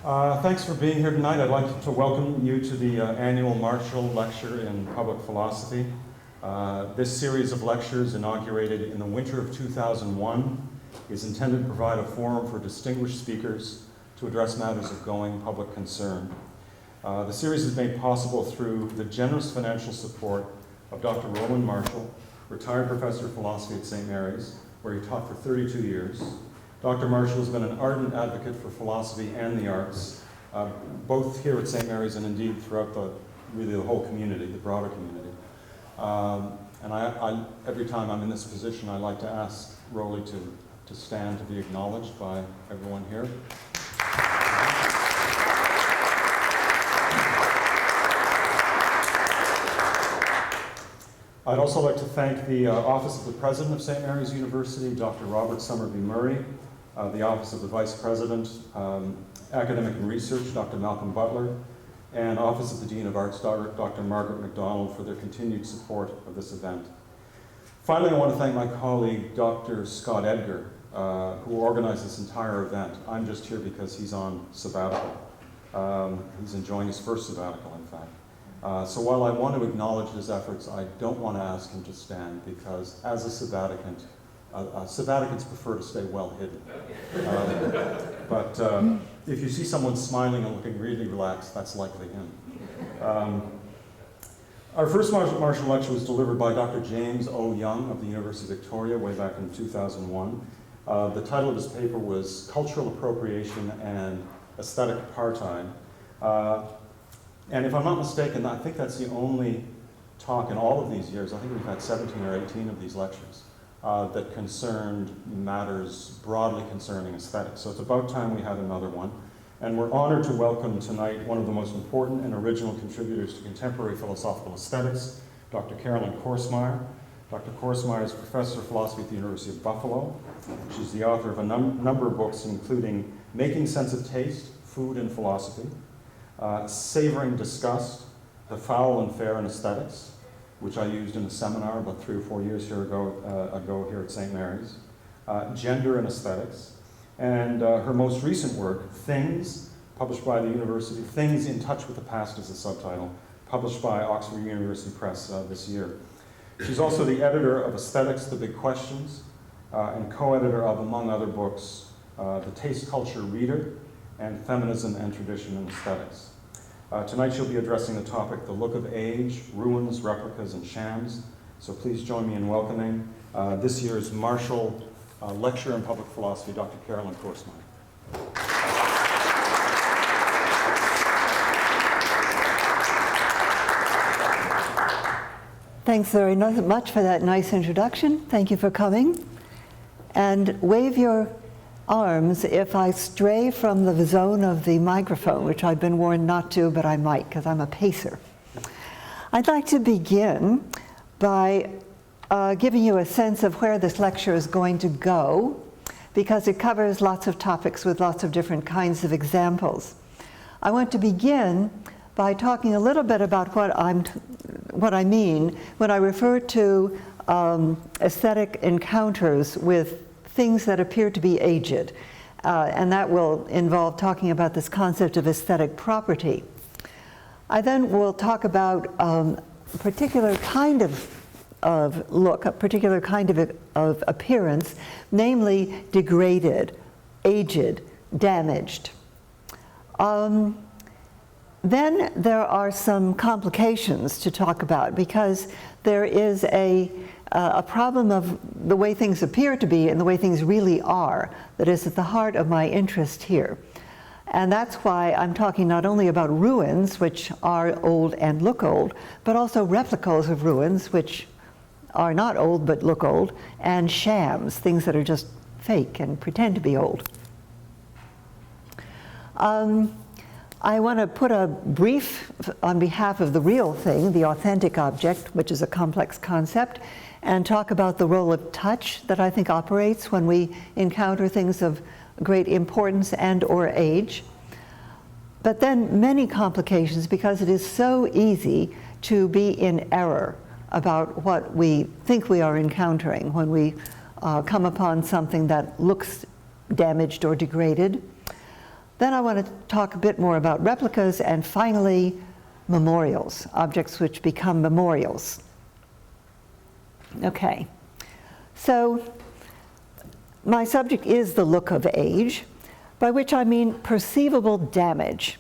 Thanks for being here tonight. I'd like to welcome you to the annual Marshall Lecture in Public Philosophy. This series of lectures, inaugurated in the winter of 2001, is intended to provide a forum for distinguished speakers to address matters of growing public concern. The series is made possible through the generous financial support of Dr. Roland Marshall, retired professor of philosophy at St. Mary's, where he taught for 32 years. Dr. Marshall has been an ardent advocate for philosophy and the arts, both here at St. Mary's and indeed throughout the whole community, the broader community. And I, every time I'm in this position, I like to ask Rolly to stand to be acknowledged by everyone here. I'd also like to thank the Office of the President of St. Mary's University, Dr. Robert Somerby Murray, the Office of the Vice President, Academic and Research, Dr. Malcolm Butler, and Office of the Dean of Arts, Dr. Margaret MacDonald, for their continued support of this event. Finally, I want to thank my colleague, Dr. Scott Edgar, who organized this entire event. I'm just here because he's on sabbatical. He's enjoying his first sabbatical, in fact. So while I want to acknowledge his efforts, I don't want to ask him to stand because as a sabbaticant, sabbaticants prefer to stay well hidden. But if you see someone smiling and looking really relaxed, that's likely him. Our first Marshall Lecture was delivered by Dr. James O. Young of the University of Victoria way back in 2001. The title of his paper was Cultural Appropriation and Aesthetic Apartheid. And if I'm not mistaken, I think that's the only talk in all of these years, I think we've had 17 or 18 of these lectures, that concerned matters broadly concerning aesthetics. So it's about time we had another one. And we're honored to welcome tonight one of the most important and original contributors to contemporary philosophical aesthetics, Dr. Carolyn Korsmeyer. Dr. Korsmeyer is professor of philosophy at the University of Buffalo. She's the author of a number of books, including Making Sense of Taste, Food and Philosophy, Savoring Disgust, The Foul and Fair in Aesthetics, which I used in a seminar about 3 or 4 years ago here at St. Mary's, Gender and Aesthetics, and her most recent work, Things, published by the university, Things in Touch with the Past is the subtitle, published by Oxford University Press this year. She's also the editor of Aesthetics, The Big Questions, and co-editor of, among other books, The Taste Culture Reader and Feminism and Tradition in Aesthetics. Tonight she'll be addressing the topic, The Look of Age, Ruins, Replicas, and Shams. So please join me in welcoming this year's Marshall Lecture in Public Philosophy, Dr. Carolyn Korsmeyer. Thanks very much for that nice introduction. Thank you for coming. And wave your arms if I stray from the zone of the microphone, which I've been warned not to, but I might because I'm a pacer. I'd like to begin by giving you a sense of where this lecture is going to go, because it covers lots of topics with lots of different kinds of examples. I want to begin by talking a little bit about what I mean when I refer to aesthetic encounters with things that appear to be aged. And that will involve talking about this concept of aesthetic property. I then will talk about a particular kind of look, a particular kind of appearance, namely degraded, aged, damaged. Then there are some complications to talk about because there is a problem of the way things appear to be and the way things really are that is at the heart of my interest here. And that's why I'm talking not only about ruins, which are old and look old, but also replicas of ruins, which are not old but look old, and shams, things that are just fake and pretend to be old. I want to put a brief on behalf of the real thing, the authentic object, which is a complex concept, and talk about the role of touch that I think operates when we encounter things of great importance and or age. But then many complications because it is so easy to be in error about what we think we are encountering when we come upon something that looks damaged or degraded. Then I want to talk a bit more about replicas, and finally, memorials, objects which become memorials. Okay, so my subject is the look of age, by which I mean perceivable damage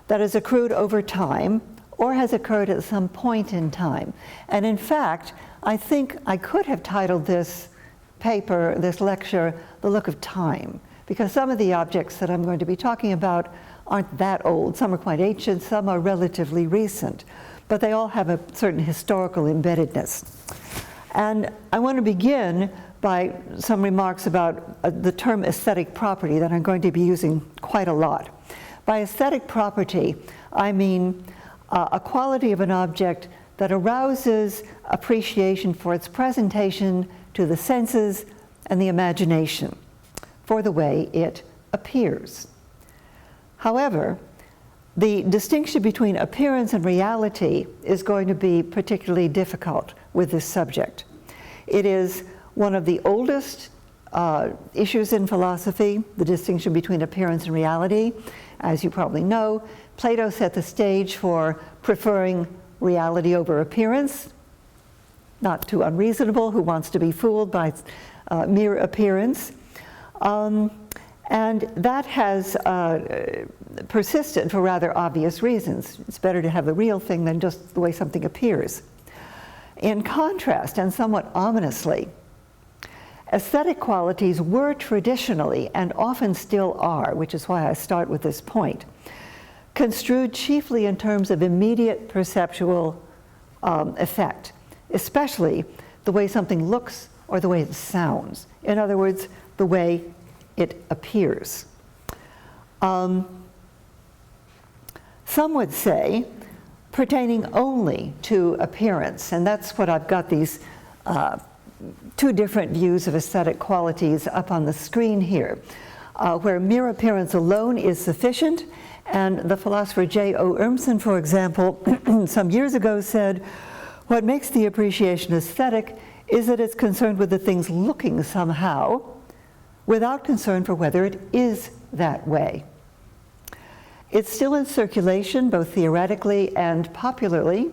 that has accrued over time or has occurred at some point in time. And in fact, I think I could have titled this paper, this lecture, The Look of Time, because some of the objects that I'm going to be talking about aren't that old. Some are quite ancient, some are relatively recent, but they all have a certain historical embeddedness. And I want to begin by some remarks about the term aesthetic property that I'm going to be using quite a lot. By aesthetic property, I mean a quality of an object that arouses appreciation for its presentation to the senses and the imagination, for the way it appears. However, the distinction between appearance and reality is going to be particularly difficult with this subject. It is one of the oldest issues in philosophy, the distinction between appearance and reality. As you probably know, Plato set the stage for preferring reality over appearance. Not too unreasonable. Who wants to be fooled by mere appearance? And that has persisted for rather obvious reasons. It's better to have the real thing than just the way something appears. In contrast, and somewhat ominously, aesthetic qualities were traditionally, and often still are, which is why I start with this point, construed chiefly in terms of immediate perceptual effect, especially the way something looks or the way it sounds. In other words, the way it appears. Some would say pertaining only to appearance, and that's what I've got these two different views of aesthetic qualities up on the screen here, where mere appearance alone is sufficient. And the philosopher J.O. Urmson, for example, some years ago said, what makes the appreciation aesthetic is that it's concerned with the things looking somehow, without concern for whether it is that way. It's still in circulation, both theoretically and popularly,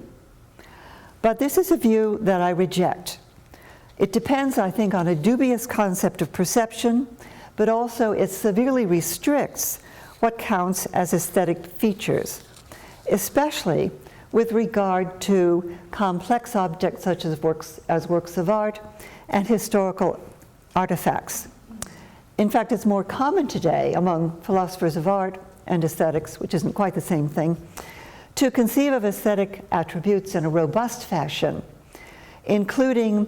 but this is a view that I reject. It depends, I think, on a dubious concept of perception, but also it severely restricts what counts as aesthetic features, especially with regard to complex objects such as works of art and historical artifacts. In fact, it's more common today among philosophers of art and aesthetics, which isn't quite the same thing, to conceive of aesthetic attributes in a robust fashion, including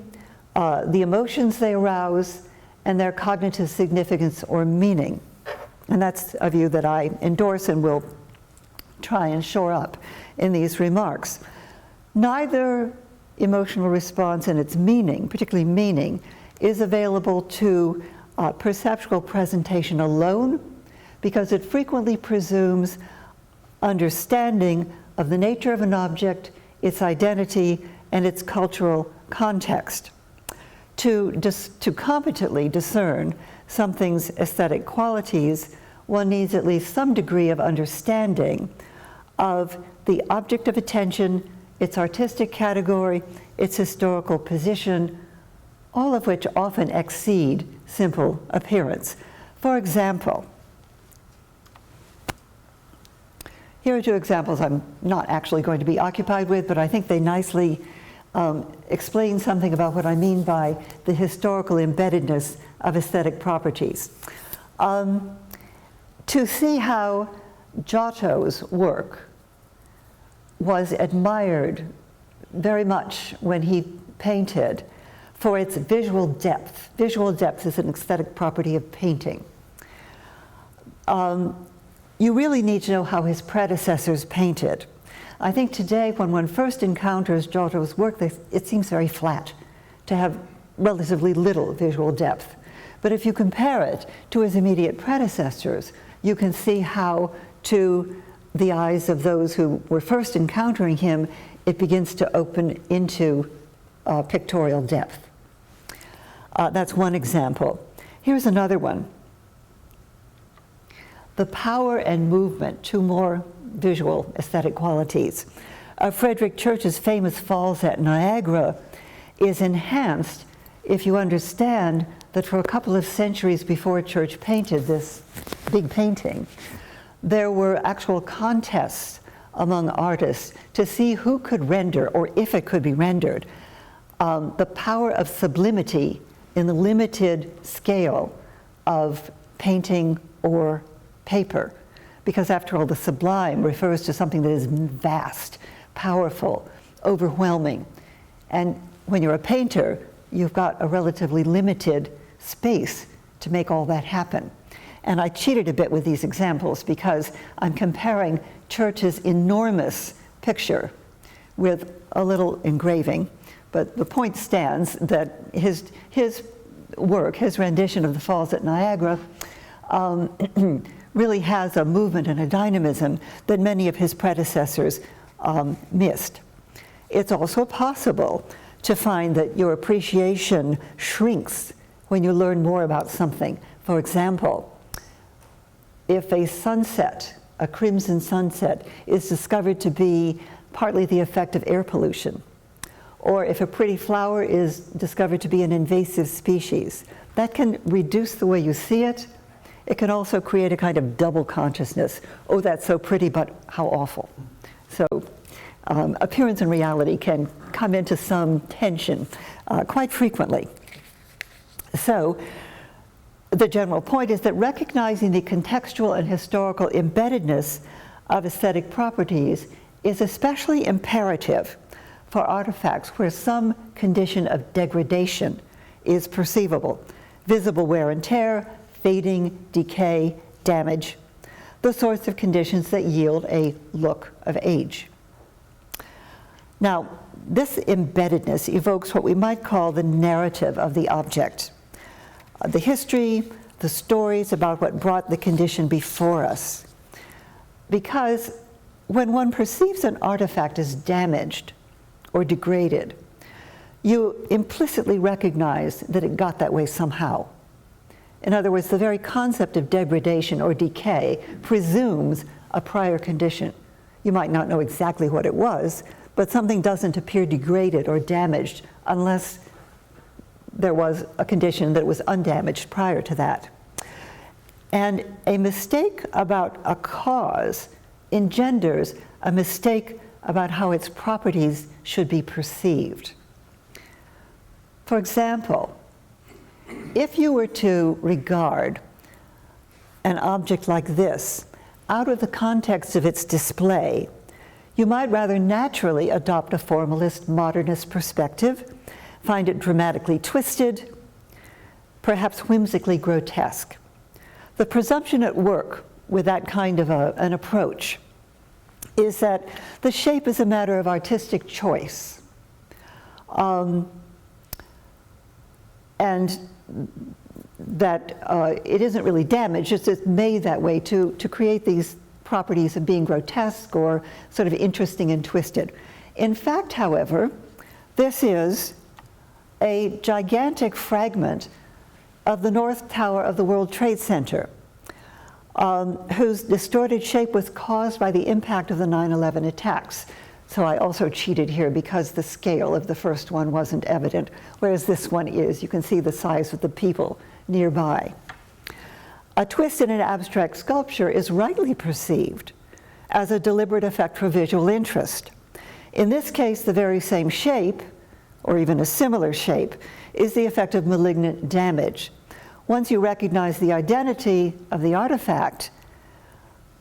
the emotions they arouse and their cognitive significance or meaning. And that's a view that I endorse and will try and shore up in these remarks. Neither emotional response and its meaning, particularly meaning, is available to perceptual presentation alone, because it frequently presumes understanding of the nature of an object, its identity, and its cultural context. To competently discern something's aesthetic qualities, one needs at least some degree of understanding of the object of attention, its artistic category, its historical position, all of which often exceed simple appearance. For example, here are two examples I'm not actually going to be occupied with, but I think they nicely explain something about what I mean by the historical embeddedness of aesthetic properties. To see how Giotto's work was admired very much when he painted for its visual depth. Visual depth is an aesthetic property of painting. You really need to know how his predecessors painted. I think today, when one first encounters Giotto's work, it seems very flat, to have relatively little visual depth. But if you compare it to his immediate predecessors, you can see how, to the eyes of those who were first encountering him, it begins to open into pictorial depth. That's one example. Here's another one. the power and movement, two more visual aesthetic qualities, of Frederick Church's famous Falls at Niagara is enhanced if you understand that for a couple of centuries before Church painted this big painting, there were actual contests among artists to see who could render, or if it could be rendered, the power of sublimity in the limited scale of painting or paper. Because after all, the sublime refers to something that is vast, powerful, overwhelming. And when you're a painter, you've got a relatively limited space to make all that happen. And I cheated a bit with these examples because I'm comparing Church's enormous picture with a little engraving, but the point stands that his work, his rendition of the Falls at Niagara, really has a movement and a dynamism that many of his predecessors missed. It's also possible to find that your appreciation shrinks when you learn more about something. For example, if a sunset, a crimson sunset, is discovered to be partly the effect of air pollution, or if a pretty flower is discovered to be an invasive species, that can reduce the way you see it. It can also create a kind of double consciousness. Oh, that's so pretty, but how awful. So appearance and reality can come into some tension quite frequently. So the general point is that recognizing the contextual and historical embeddedness of aesthetic properties is especially imperative for artifacts where some condition of degradation is perceivable, visible wear and tear, fading, decay, damage, the sorts of conditions that yield a look of age. Now, this embeddedness evokes what we might call the narrative of the object. The history, the stories about what brought the condition before us. Because when one perceives an artifact as damaged or degraded, you implicitly recognize that it got that way somehow. In other words, the very concept of degradation or decay presumes a prior condition. You might not know exactly what it was, but something doesn't appear degraded or damaged unless there was a condition that was undamaged prior to that. And a mistake about a cause engenders a mistake about how its properties should be perceived. For example, if you were to regard an object like this out of the context of its display, you might rather naturally adopt a formalist modernist perspective, find it dramatically twisted, perhaps whimsically grotesque. The presumption at work with that kind of an approach is that the shape is a matter of artistic choice. And that it isn't really damaged, it's made that way to create these properties of being grotesque or sort of interesting and twisted. In fact, however, this is a gigantic fragment of the North Tower of the World Trade Center, whose distorted shape was caused by the impact of the 9/11 attacks. So I also cheated here because the scale of the first one wasn't evident, whereas this one is. You can see the size of the people nearby. A twist in an abstract sculpture is rightly perceived as a deliberate effect for visual interest. In this case, the very same shape, or even a similar shape, is the effect of malignant damage. Once you recognize the identity of the artifact,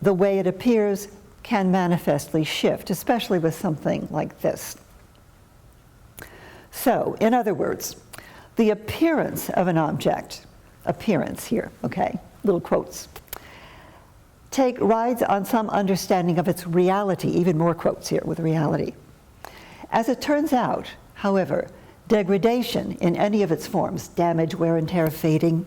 the way it appears can manifestly shift, especially with something like this. So, in other words, the appearance of an object, appearance here, okay, little quotes, rides on some understanding of its reality, even more quotes here with reality. As it turns out, however, degradation in any of its forms, damage, wear and tear, fading,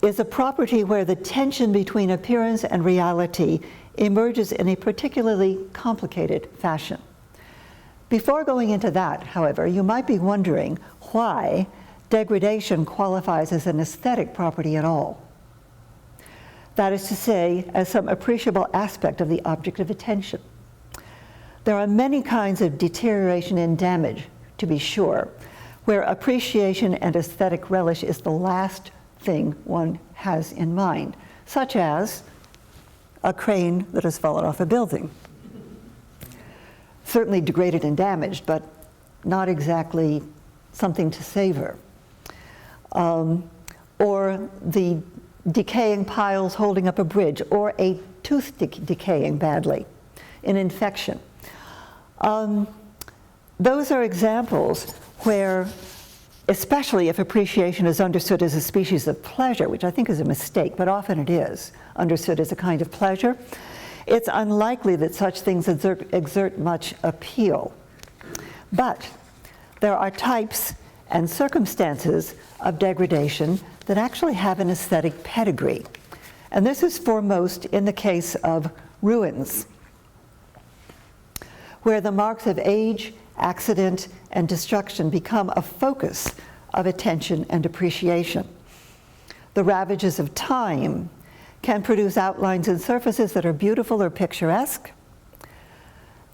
is a property where the tension between appearance and reality emerges in a particularly complicated fashion. Before going into that, however, you might be wondering why degradation qualifies as an aesthetic property at all. That is to say, as some appreciable aspect of the object of attention. There are many kinds of deterioration and damage, to be sure, where appreciation and aesthetic relish is the last thing one has in mind, such as a crane that has fallen off a building. Certainly degraded and damaged, but not exactly something to savor. Or the decaying piles holding up a bridge, or a tooth decaying badly, an infection. Those are examples where, especially if appreciation is understood as a species of pleasure, which I think is a mistake, but often it is understood as a kind of pleasure, it's unlikely that such things exert much appeal. But there are types and circumstances of degradation that actually have an aesthetic pedigree. And this is foremost in the case of ruins, where the marks of age, accident, and destruction become a focus of attention and appreciation. The ravages of time can produce outlines and surfaces that are beautiful or picturesque,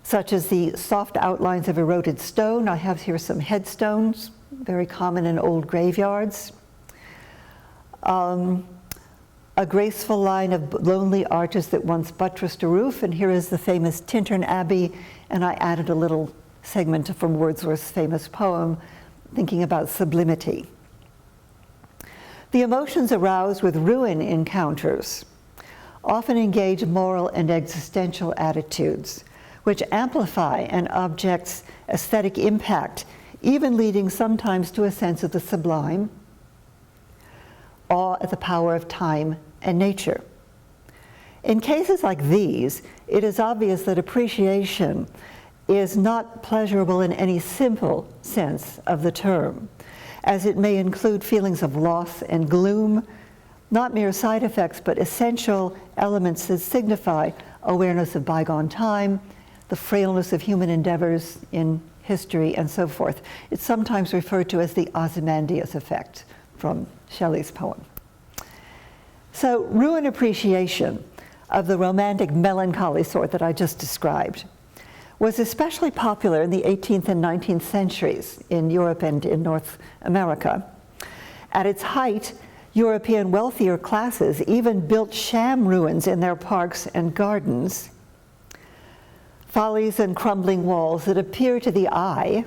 such as the soft outlines of eroded stone. I have here some headstones, very common in old graveyards. A graceful line of lonely arches that once buttressed a roof, and here is the famous Tintern Abbey, and I added a little segment from Wordsworth's famous poem, thinking about sublimity. The emotions aroused with ruin encounters often engage moral and existential attitudes, which amplify an object's aesthetic impact, even leading sometimes to a sense of the sublime, awe at the power of time and nature. In cases like these, it is obvious that appreciation is not pleasurable in any simple sense of the term, as it may include feelings of loss and gloom, not mere side effects, but essential elements that signify awareness of bygone time, the frailness of human endeavors in history, and so forth. It's sometimes referred to as the Ozymandias effect from Shelley's poem. So ruin appreciation of the romantic melancholy sort that I just described was especially popular in the 18th and 19th centuries in Europe and in North America. At its height, European wealthier classes even built sham ruins in their parks and gardens, follies and crumbling walls that appear to the eye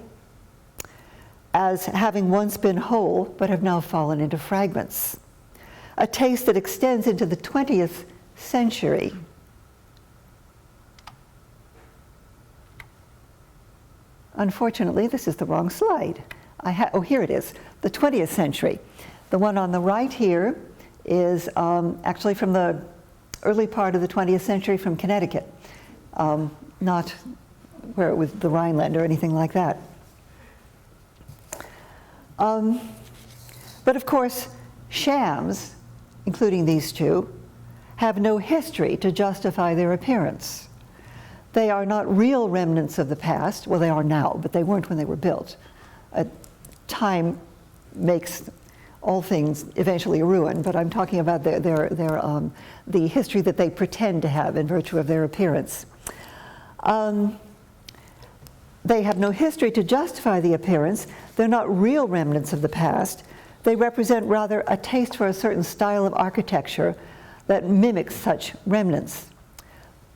as having once been whole but have now fallen into fragments. A taste that extends into the 20th century. Unfortunately, this is the wrong slide. Oh, here it is, the 20th century. The one on the right here is actually from the early part of the 20th century from Connecticut, not where it was the Rhineland or anything like that. But of course, shams, including these two, have no history to justify their appearance. They are not real remnants of the past. Well, they are now, but they weren't when they were built. Time makes all things eventually ruin, but I'm talking about the history that they pretend to have in virtue of their appearance. They have no history to justify the appearance. They're not real remnants of the past. They represent rather a taste for a certain style of architecture that mimics such remnants.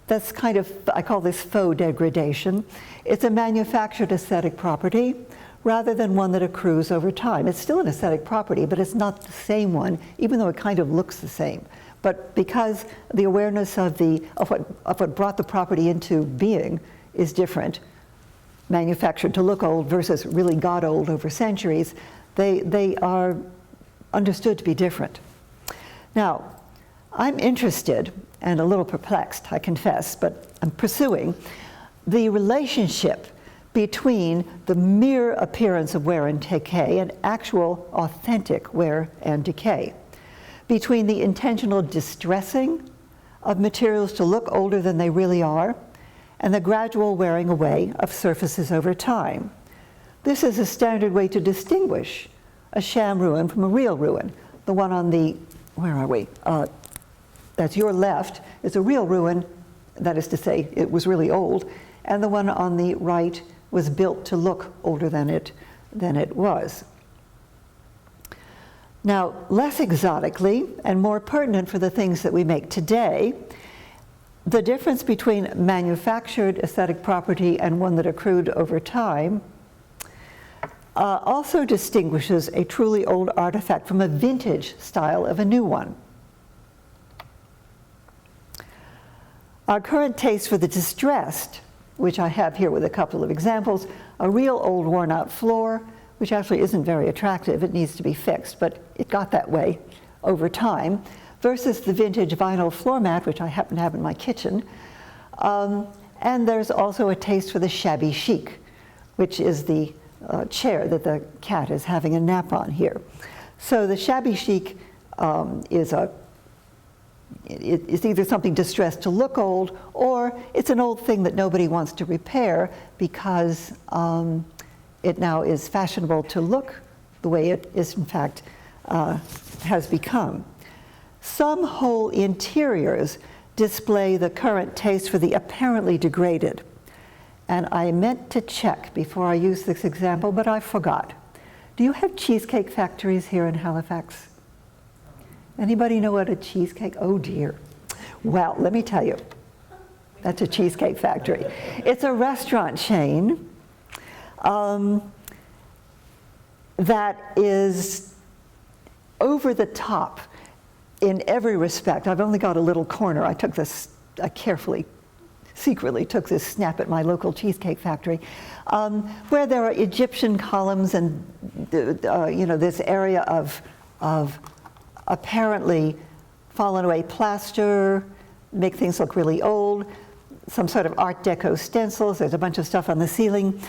That's kind of, I call this faux degradation. It's a manufactured aesthetic property rather than one that accrues over time. It's still an aesthetic property, but it's not the same one, even though it kind of looks the same. But because the awareness of what brought the property into being is different, manufactured to look old versus really got old over centuries, they are understood to be different. Now, I'm interested and a little perplexed, I confess, but I'm pursuing the relationship between the mere appearance of wear and decay and actual authentic wear and decay, between the intentional distressing of materials to look older than they really are and the gradual wearing away of surfaces over time. This is a standard way to distinguish a sham ruin from a real ruin. The one on the, where are we? that's your left, is a real ruin, that is to say, it was really old, and the one on the right was built to look older than it was. Now, less exotically and more pertinent for the things that we make today, the difference between manufactured aesthetic property and one that accrued over time also distinguishes a truly old artifact from a vintage style of a new one. Our current taste for the distressed, which I have here with a couple of examples, a real old worn out floor, which actually isn't very attractive, it needs to be fixed, but it got that way over time, versus the vintage vinyl floor mat, which I happen to have in my kitchen. And there's also a taste for the shabby chic, which is the chair that the cat is having a nap on here. So the shabby chic is it's either something distressed to look old, or it's an old thing that nobody wants to repair because it now is fashionable to look the way it is, in fact, has become. Some whole interiors display the current taste for the apparently degraded. And I meant to check before I used this example, but I forgot. Do you have cheesecake factories here in Halifax? Anybody know what a cheesecake? Oh dear. Well, let me tell you, that's a cheesecake factory. It's a restaurant chain that is over the top in every respect. I've only got a little corner. I secretly took this snap at my local cheesecake factory, where there are Egyptian columns and this area of apparently fallen away plaster, make things look really old, some sort of Art Deco stencils, there's a bunch of stuff on the ceiling.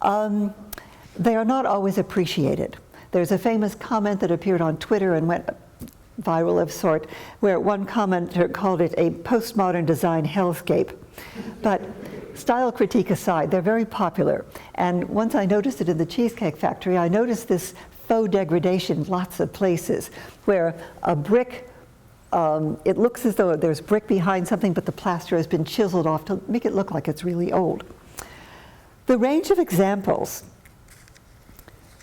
They are not always appreciated. There's a famous comment that appeared on Twitter and went viral of sort, where one commenter called it a postmodern design hellscape. But style critique aside, they're very popular. And once I noticed it in the Cheesecake Factory, I noticed this faux degradation in lots of places, where a brick, it looks as though there's brick behind something, but the plaster has been chiseled off to make it look like it's really old. The range of examples,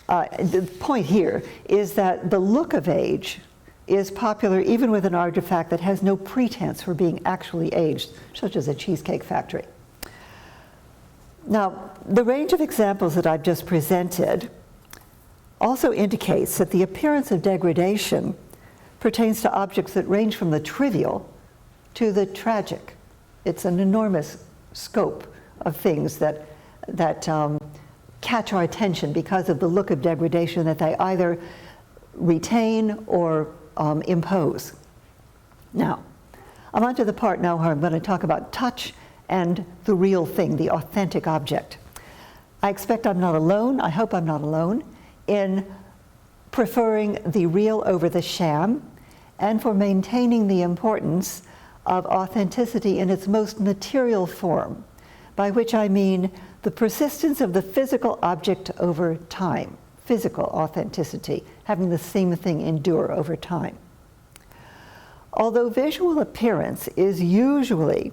the point here is that the look of age is popular even with an artifact that has no pretense for being actually aged, such as a Cheesecake Factory. Now, the range of examples that I've just presented also indicates that the appearance of degradation pertains to objects that range from the trivial to the tragic. It's an enormous scope of things that catch our attention because of the look of degradation that they either retain or impose. Now, I'm on to the part now where I'm going to talk about touch and the real thing, the authentic object. I expect I'm not alone, I hope I'm not alone, in preferring the real over the sham and for maintaining the importance of authenticity in its most material form, by which I mean the persistence of the physical object over time, physical authenticity, having the same thing endure over time. Although visual appearance is usually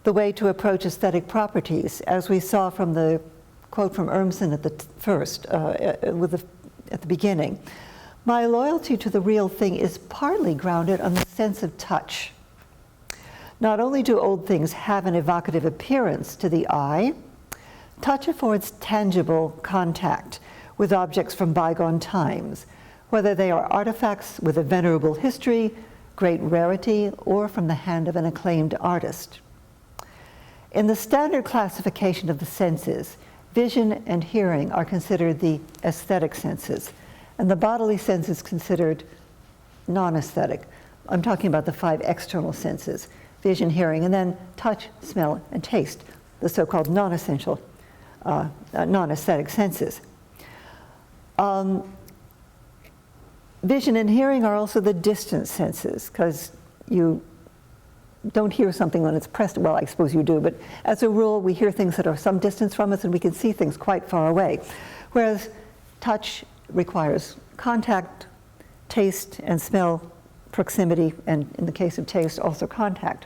the way to approach aesthetic properties, as we saw from the quote from Urmson at the beginning, my loyalty to the real thing is partly grounded on the sense of touch. Not only do old things have an evocative appearance to the eye, touch affords tangible contact with objects from bygone times, whether they are artifacts with a venerable history, great rarity, or from the hand of an acclaimed artist. In the standard classification of the senses, vision and hearing are considered the aesthetic senses, and the bodily sense is considered non-aesthetic. I'm talking about the 5 external senses: vision, hearing, and then touch, smell, and taste, the so-called non-essential, non-aesthetic senses. Vision and hearing are also the distant senses, because you don't hear something when it's pressed. Well, I suppose you do, but as a rule, we hear things that are some distance from us, and we can see things quite far away. Whereas touch requires contact, taste and smell proximity, and in the case of taste, also contact.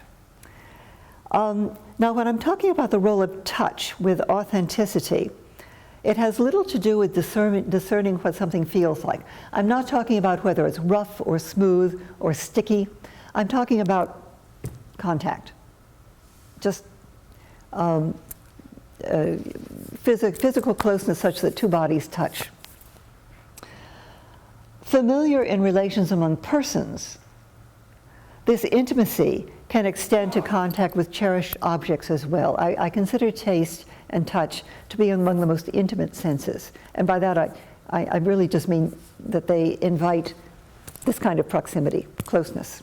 Now, when I'm talking about the role of touch with authenticity, it has little to do with discerning what something feels like. I'm not talking about whether it's rough or smooth or sticky. I'm talking about contact. Just physical closeness such that two bodies touch. Familiar in relations among persons, this intimacy can extend to contact with cherished objects as well. I consider taste and touch to be among the most intimate senses. And by that, I really just mean that they invite this kind of proximity, closeness.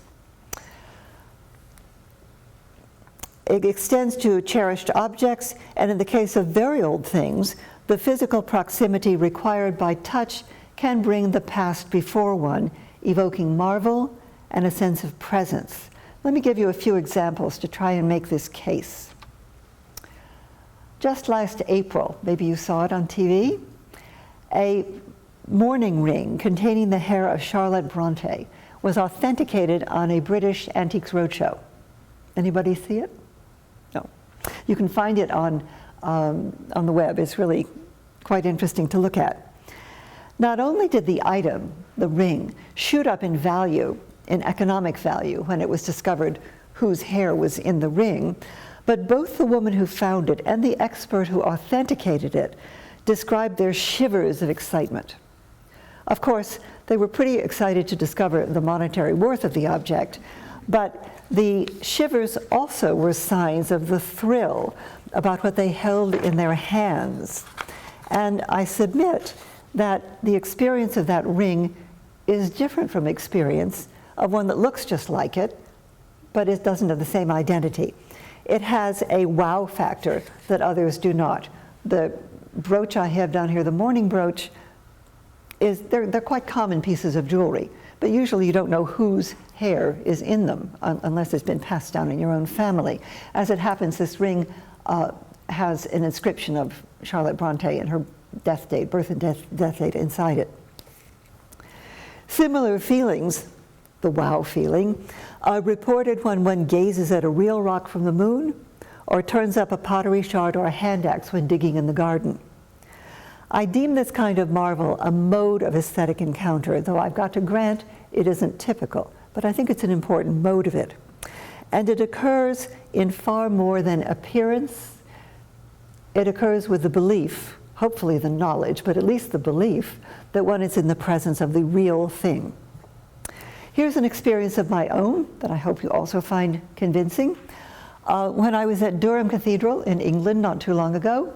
It extends to cherished objects, and in the case of very old things, the physical proximity required by touch can bring the past before one, evoking marvel and a sense of presence. Let me give you a few examples to try and make this case. Just last April, maybe you saw it on TV, a mourning ring containing the hair of Charlotte Brontë was authenticated on a British Antiques Roadshow. Anybody see it? No. You can find it on the web. It's really quite interesting to look at. Not only did the item, the ring, shoot up in value, in economic value, when it was discovered whose hair was in the ring, but both the woman who found it and the expert who authenticated it described their shivers of excitement. Of course, they were pretty excited to discover the monetary worth of the object, but the shivers also were signs of the thrill about what they held in their hands. And I submit that the experience of that ring is different from experience of one that looks just like it, but it doesn't have the same identity. It has a wow factor that others do not. The brooch I have down here, the mourning brooch, they're quite common pieces of jewelry, but usually you don't know whose hair is in them unless it's been passed down in your own family. As it happens, this ring has an inscription of Charlotte Brontë and her death date, birth and death date inside it. Similar feelings, the wow feeling, are reported when one gazes at a real rock from the moon or turns up a pottery shard or a hand axe when digging in the garden. I deem this kind of marvel a mode of aesthetic encounter, though I've got to grant it isn't typical, but I think it's an important mode of it. And it occurs in far more than appearance. It occurs with the belief, hopefully the knowledge, but at least the belief, that one is in the presence of the real thing. Here's an experience of my own that I hope you also find convincing. When I was at Durham Cathedral in England not too long ago,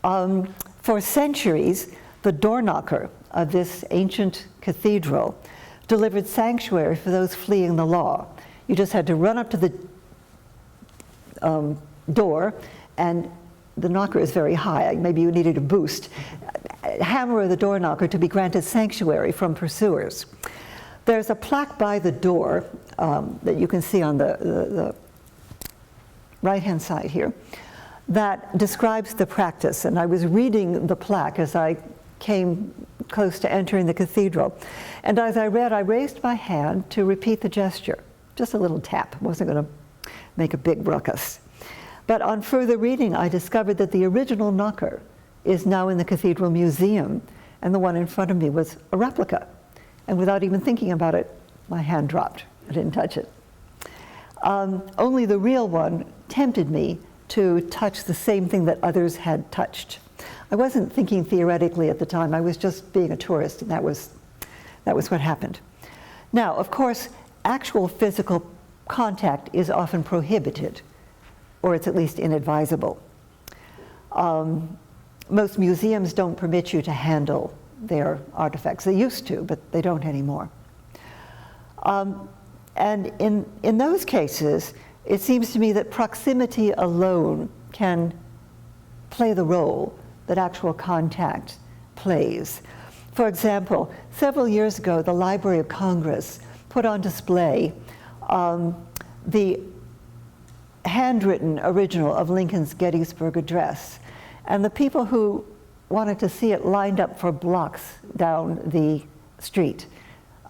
for centuries, the door knocker of this ancient cathedral delivered sanctuary for those fleeing the law. You just had to run up to the door, and the knocker is very high, maybe you needed a boost, hammer the door knocker to be granted sanctuary from pursuers. There's a plaque by the door that you can see on the right-hand side here that describes the practice. And I was reading the plaque as I came close to entering the cathedral. And as I read, I raised my hand to repeat the gesture. Just a little tap. Wasn't going to make a big ruckus. But on further reading, I discovered that the original knocker is now in the Cathedral Museum, and the one in front of me was a replica. And without even thinking about it, my hand dropped. I didn't touch it. Only the real one tempted me to touch the same thing that others had touched. I wasn't thinking theoretically at the time. I was just being a tourist, and that was what happened. Now, of course, actual physical contact is often prohibited, or it's at least inadvisable. Most museums don't permit you to handle their artifacts. They used to, but they don't anymore. And in those cases, it seems to me that proximity alone can play the role that actual contact plays. For example, several years ago, the Library of Congress put on display the handwritten original of Lincoln's Gettysburg Address. And the people who wanted to see it lined up for blocks down the street.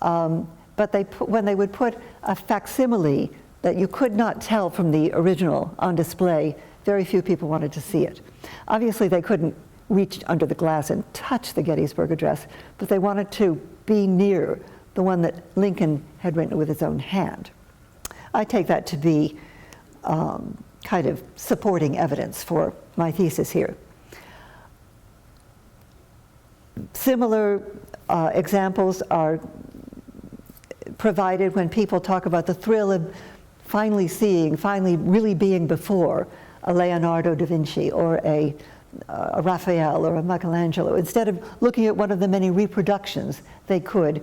But but when they would put a facsimile that you could not tell from the original on display, very few people wanted to see it. Obviously, they couldn't reach under the glass and touch the Gettysburg Address, but they wanted to be near the one that Lincoln had written with his own hand. I take that to be kind of supporting evidence for my thesis here. Similar examples are provided when people talk about the thrill of finally really being before a Leonardo da Vinci or a Raphael or a Michelangelo, instead of looking at one of the many reproductions they could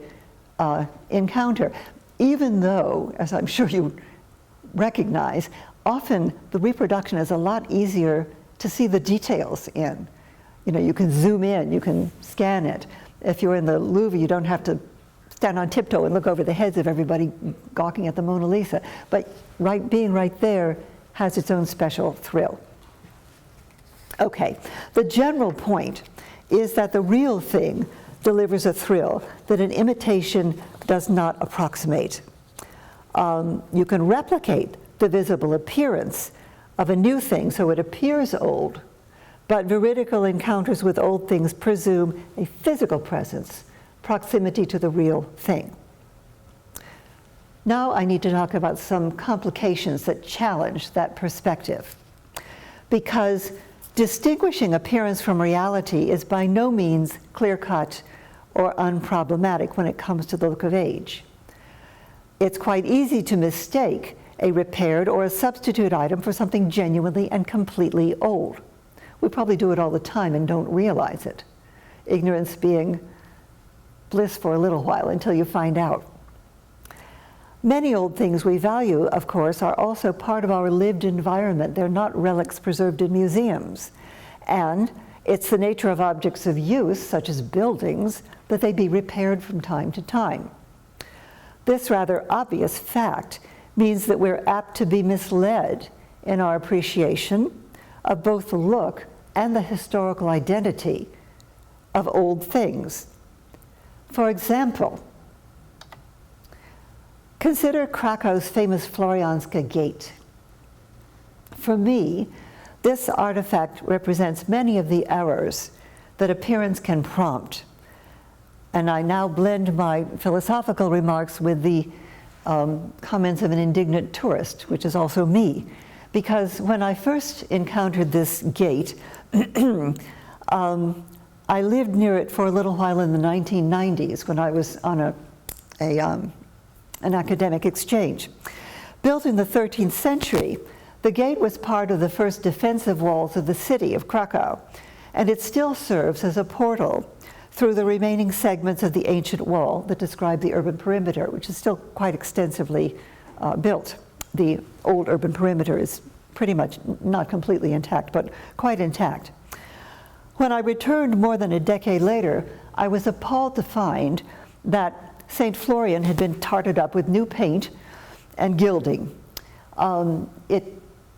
encounter. Even though, as I'm sure you recognize, often the reproduction is a lot easier to see the details in. You know, you can zoom in, you can scan it. If you're in the Louvre, you don't have to stand on tiptoe and look over the heads of everybody gawking at the Mona Lisa. But being right there has its own special thrill. Okay, the general point is that the real thing delivers a thrill that an imitation does not approximate. You can replicate the visible appearance of a new thing so it appears old, but veridical encounters with old things presume a physical presence, proximity to the real thing. Now I need to talk about some complications that challenge that perspective, because distinguishing appearance from reality is by no means clear-cut or unproblematic when it comes to the look of age. It's quite easy to mistake a repaired or a substitute item for something genuinely and completely old. We probably do it all the time and don't realize it. Ignorance being bliss for a little while until you find out. Many old things we value, of course, are also part of our lived environment. They're not relics preserved in museums. And it's the nature of objects of use, such as buildings, that they be repaired from time to time. This rather obvious fact means that we're apt to be misled in our appreciation of both the look and the historical identity of old things. For example, consider Krakow's famous Florianska Gate. For me, this artifact represents many of the errors that appearance can prompt. And I now blend my philosophical remarks with the comments of an indignant tourist, which is also me. Because when I first encountered this gate, I lived near it for a little while in the 1990s when I was on an academic exchange. Built in the 13th century, the gate was part of the first defensive walls of the city of Krakow, and it still serves as a portal through the remaining segments of the ancient wall that describe the urban perimeter, which is still quite extensively built. The old urban perimeter is pretty much not completely intact, but quite intact. When I returned more than a decade later, I was appalled to find that St. Florian had been tarted up with new paint and gilding.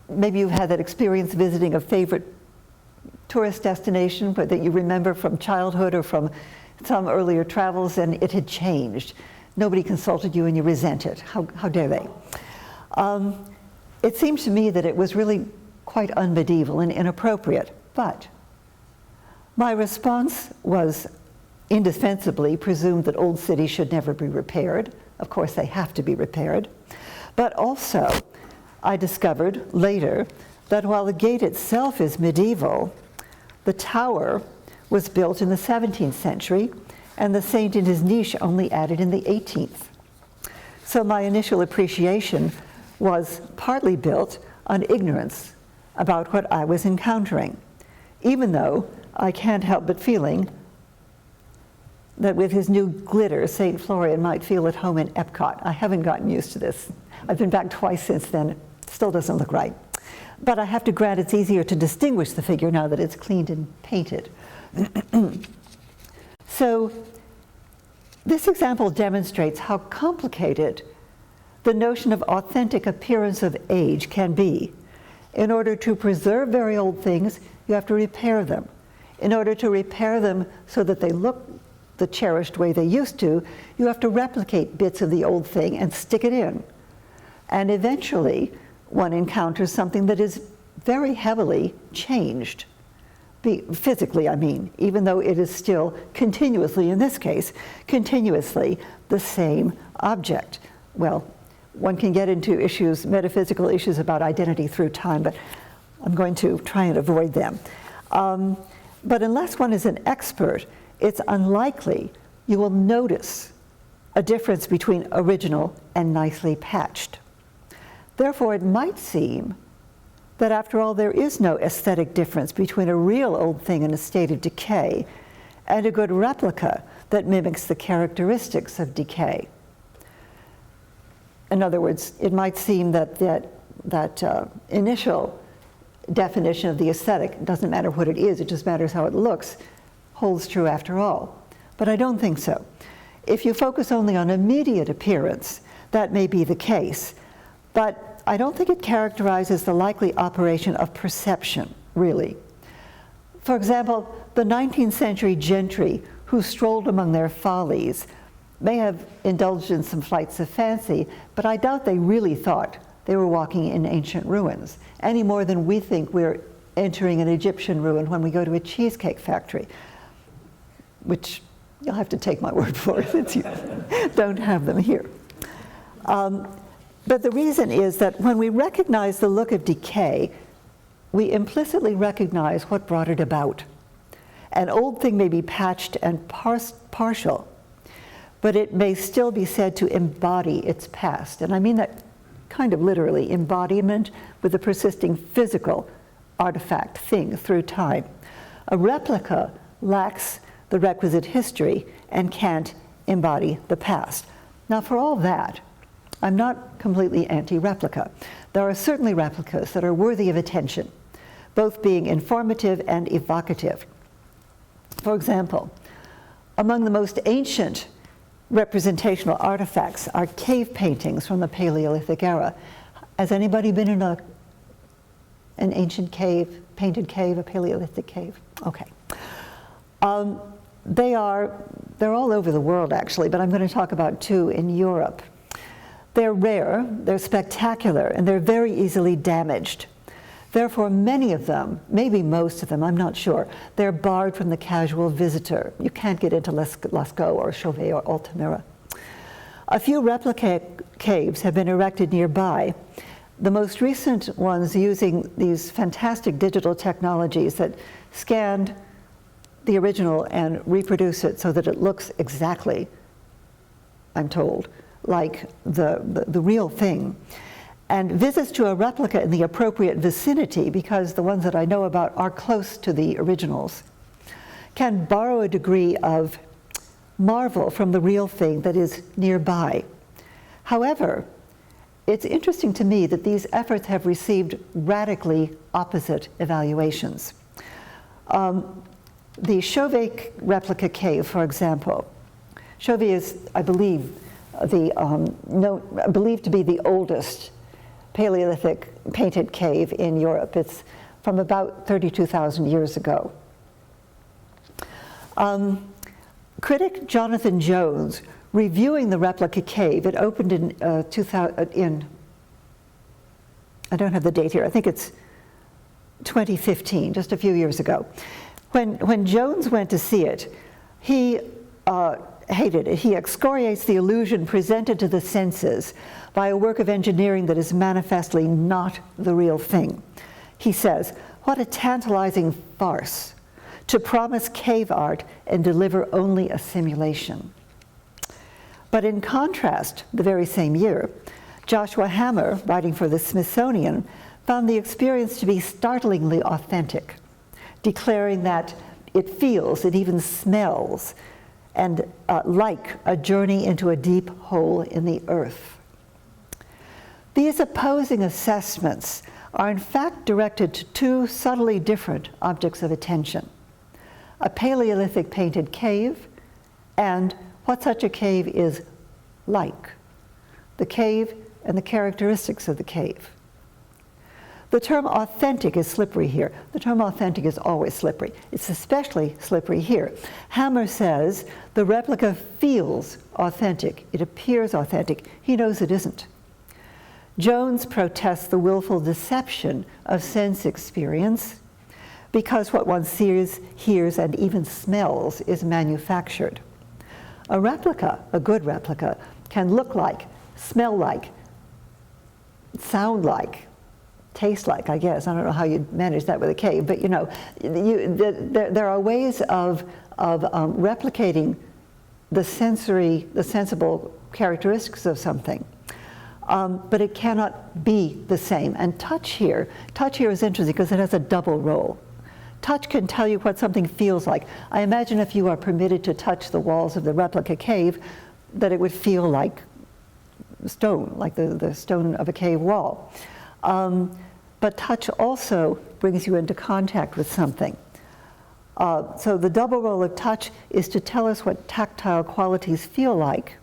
Maybe you've had that experience visiting a favorite tourist destination that you remember from childhood or from some earlier travels, and it had changed. Nobody consulted you and you resent it. How dare they? It seems to me that it was really quite unmedieval and inappropriate, but my response was indefensibly presumed that old cities should never be repaired. Of course, they have to be repaired. But also, I discovered later that while the gate itself is medieval, the tower was built in the 17th century, and the saint in his niche only added in the 18th. So my initial appreciation was partly built on ignorance about what I was encountering, even though I can't help but feeling that with his new glitter, St. Florian might feel at home in Epcot. I haven't gotten used to this. I've been back twice since then. It still doesn't look right. But I have to grant it's easier to distinguish the figure now that it's cleaned and painted. So this example demonstrates how complicated the notion of authentic appearance of age can be. In order to preserve very old things, you have to repair them. In order to repair them so that they look the cherished way they used to, you have to replicate bits of the old thing and stick it in. And eventually, one encounters something that is very heavily changed. Physically, I mean, even though it is still continuously, in this case, continuously the same object. Well, one can get into issues, metaphysical issues about identity through time, but I'm going to try and avoid them. But unless one is an expert, it's unlikely you will notice a difference between original and nicely patched. Therefore, it might seem that after all, there is no aesthetic difference between a real old thing in a state of decay and a good replica that mimics the characteristics of decay. In other words, it might seem that initial definition of the aesthetic, doesn't matter what it is, it just matters how it looks, holds true after all. But I don't think so. If you focus only on immediate appearance, that may be the case. But I don't think it characterizes the likely operation of perception, really. For example, the 19th century gentry who strolled among their follies may have indulged in some flights of fancy, but I doubt they really thought they were walking in ancient ruins, any more than we think we're entering an Egyptian ruin when we go to a cheesecake factory, which you'll have to take my word for it since you don't have them here. But the reason is that when we recognize the look of decay, we implicitly recognize what brought it about. An old thing may be patched and partial, but it may still be said to embody its past. And I mean that kind of literally, embodiment with a persisting physical artifact, thing, through time. A replica lacks the requisite history and can't embody the past. Now, for all that, I'm not completely anti-replica. There are certainly replicas that are worthy of attention, both being informative and evocative. For example, among the most ancient representational artifacts are cave paintings from the Paleolithic era. Has anybody been in an ancient cave, painted cave, a Paleolithic cave? Okay. They're all over the world, actually, but I'm going to talk about two in Europe. They're rare, they're spectacular, and they're very easily damaged. Therefore, many of them, maybe most of them, I'm not sure, they're barred from the casual visitor. You can't get into Lascaux or Chauvet or Altamira. A few replica caves have been erected nearby. The most recent ones using these fantastic digital technologies that scanned the original and reproduce it so that it looks exactly, I'm told, like the real thing. And visits to a replica in the appropriate vicinity, because the ones that I know about are close to the originals, can borrow a degree of marvel from the real thing that is nearby. However, it's interesting to me that these efforts have received radically opposite evaluations. The Chauvet replica cave, for example. Chauvet is, I believe, believed to be the oldest Paleolithic painted cave in Europe. It's from about 32,000 years ago. Critic Jonathan Jones, reviewing the replica cave, it opened in I don't have the date here, I think it's 2015, just a few years ago. When Jones went to see it, he hated it. He excoriates the illusion presented to the senses by a work of engineering that is manifestly not the real thing. He says, "What a tantalizing farce to promise cave art and deliver only a simulation." But in contrast, the very same year, Joshua Hammer, writing for the Smithsonian, found the experience to be startlingly authentic, declaring that it feels, it even smells, and like a journey into a deep hole in the earth. These opposing assessments are in fact directed to two subtly different objects of attention: a Paleolithic painted cave and what such a cave is like, the cave and the characteristics of the cave. The term authentic is slippery here. The term authentic is always slippery. It's especially slippery here. Hammer says the replica feels authentic. It appears authentic. He knows it isn't. Jones protests the willful deception of sense experience because what one sees, hears, and even smells is manufactured. A replica, a good replica, can look like, smell like, sound like, taste like, I guess. I don't know how you'd manage that with a cave, but you know, there are ways of replicating the sensible characteristics of something. But it cannot be the same. And touch here is interesting because it has a double role. Touch can tell you what something feels like. I imagine if you are permitted to touch the walls of the replica cave, that it would feel like stone, like the stone of a cave wall. But touch also brings you into contact with something. So the double role of touch is to tell us what tactile qualities feel like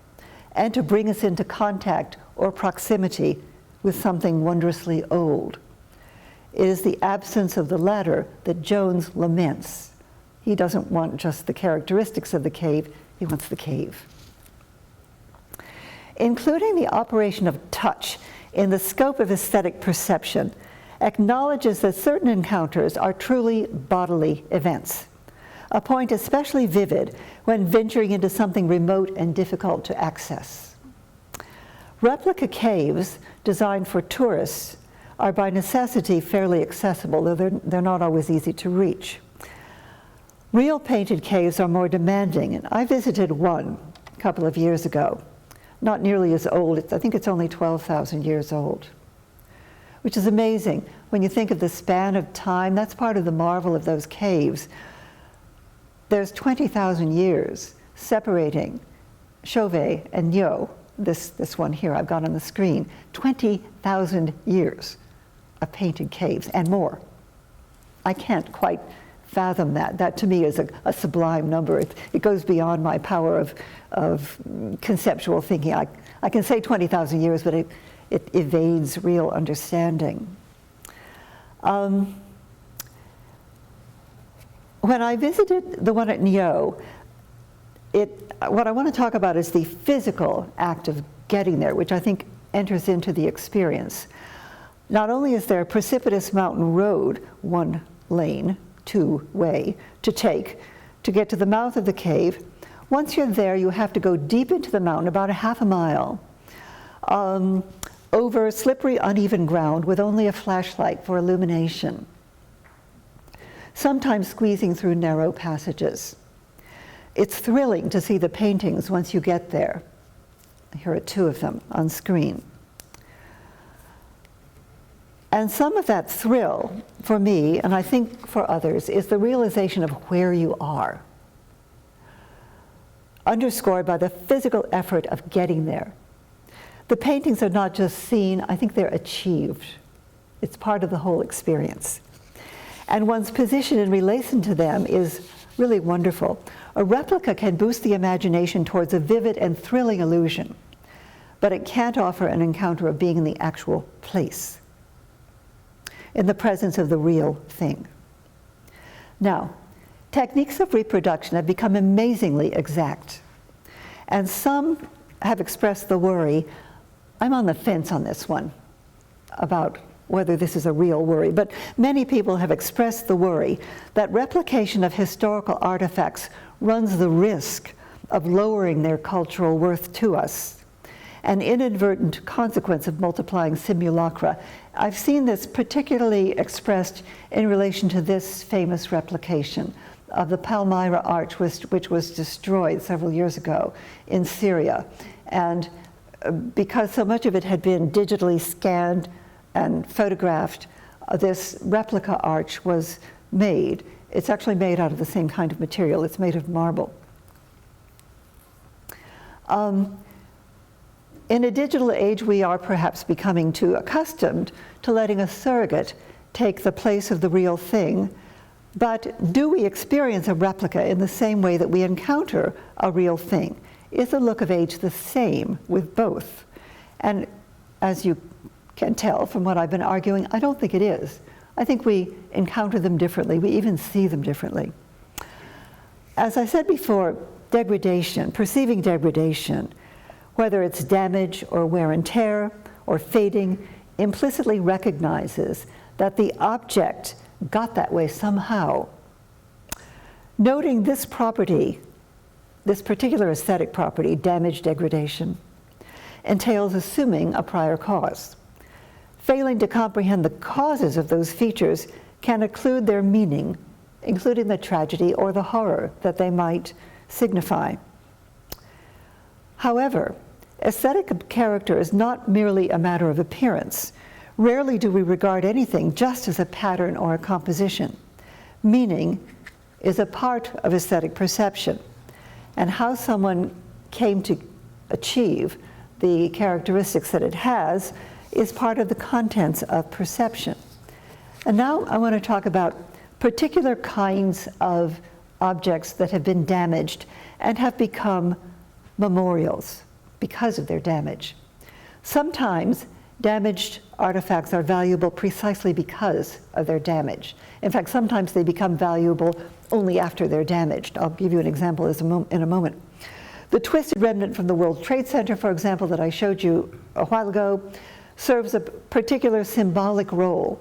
and to bring us into contact or proximity with something wondrously old. It is the absence of the latter that Jones laments. He doesn't want just the characteristics of the cave, he wants the cave. Including the operation of touch in the scope of aesthetic perception acknowledges that certain encounters are truly bodily events, a point especially vivid when venturing into something remote and difficult to access. Replica caves designed for tourists are by necessity fairly accessible, though they're not always easy to reach. Real painted caves are more demanding, and I visited one a couple of years ago. Not nearly as old, I think it's only 12,000 years old, which is amazing. When you think of the span of time, that's part of the marvel of those caves. There's 20,000 years separating Chauvet and Nyo, this one here I've got on the screen, 20,000 years of painted caves and more. I can't quite fathom that. That to me is a sublime number. It goes beyond my power of conceptual thinking. I can say 20,000 years, but it evades real understanding. When I visited the one at Nyo, what I want to talk about is the physical act of getting there, which I think enters into the experience. Not only is there a precipitous mountain road, one lane, two-way, to take to get to the mouth of the cave, once you're there, you have to go deep into the mountain, about a half a mile, over slippery, uneven ground with only a flashlight for illumination, sometimes squeezing through narrow passages. It's thrilling to see the paintings once you get there. Here are two of them on screen. And some of that thrill, for me, and I think for others, is the realization of where you are, underscored by the physical effort of getting there. The paintings are not just seen, I think they're achieved. It's part of the whole experience. And one's position in relation to them is really wonderful. A replica can boost the imagination towards a vivid and thrilling illusion, but it can't offer an encounter of being in the actual place, in the presence of the real thing. Now, techniques of reproduction have become amazingly exact, and some have expressed the worry, I'm on the fence on this one, about whether this is a real worry, but many people have expressed the worry that replication of historical artifacts runs the risk of lowering their cultural worth to us, an inadvertent consequence of multiplying simulacra. I've seen this particularly expressed in relation to this famous replication of the Palmyra Arch, which was destroyed several years ago in Syria. And because so much of it had been digitally scanned and photographed, this replica arch was made. It's actually made out of the same kind of material. It's made of marble. In a digital age, we are perhaps becoming too accustomed to letting a surrogate take the place of the real thing. But do we experience a replica in the same way that we encounter a real thing? Is the look of age the same with both? And as you can tell from what I've been arguing, I don't think it is. I think we encounter them differently. We even see them differently. As I said before, degradation, perceiving degradation, whether it's damage or wear and tear or fading, implicitly recognizes that the object got that way somehow. Noting this property, this particular aesthetic property, damage degradation, entails assuming a prior cause. Failing to comprehend the causes of those features can occlude their meaning, including the tragedy or the horror that they might signify. However, aesthetic character is not merely a matter of appearance. Rarely do we regard anything just as a pattern or a composition. Meaning is a part of aesthetic perception, and how someone came to achieve the characteristics that it has is part of the contents of perception. And now I want to talk about particular kinds of objects that have been damaged and have become memorials because of their damage. Sometimes damaged artifacts are valuable precisely because of their damage. In fact, sometimes they become valuable only after they're damaged. I'll give you an example in a moment. The twisted remnant from the World Trade Center, for example, that I showed you a while ago, serves a particular symbolic role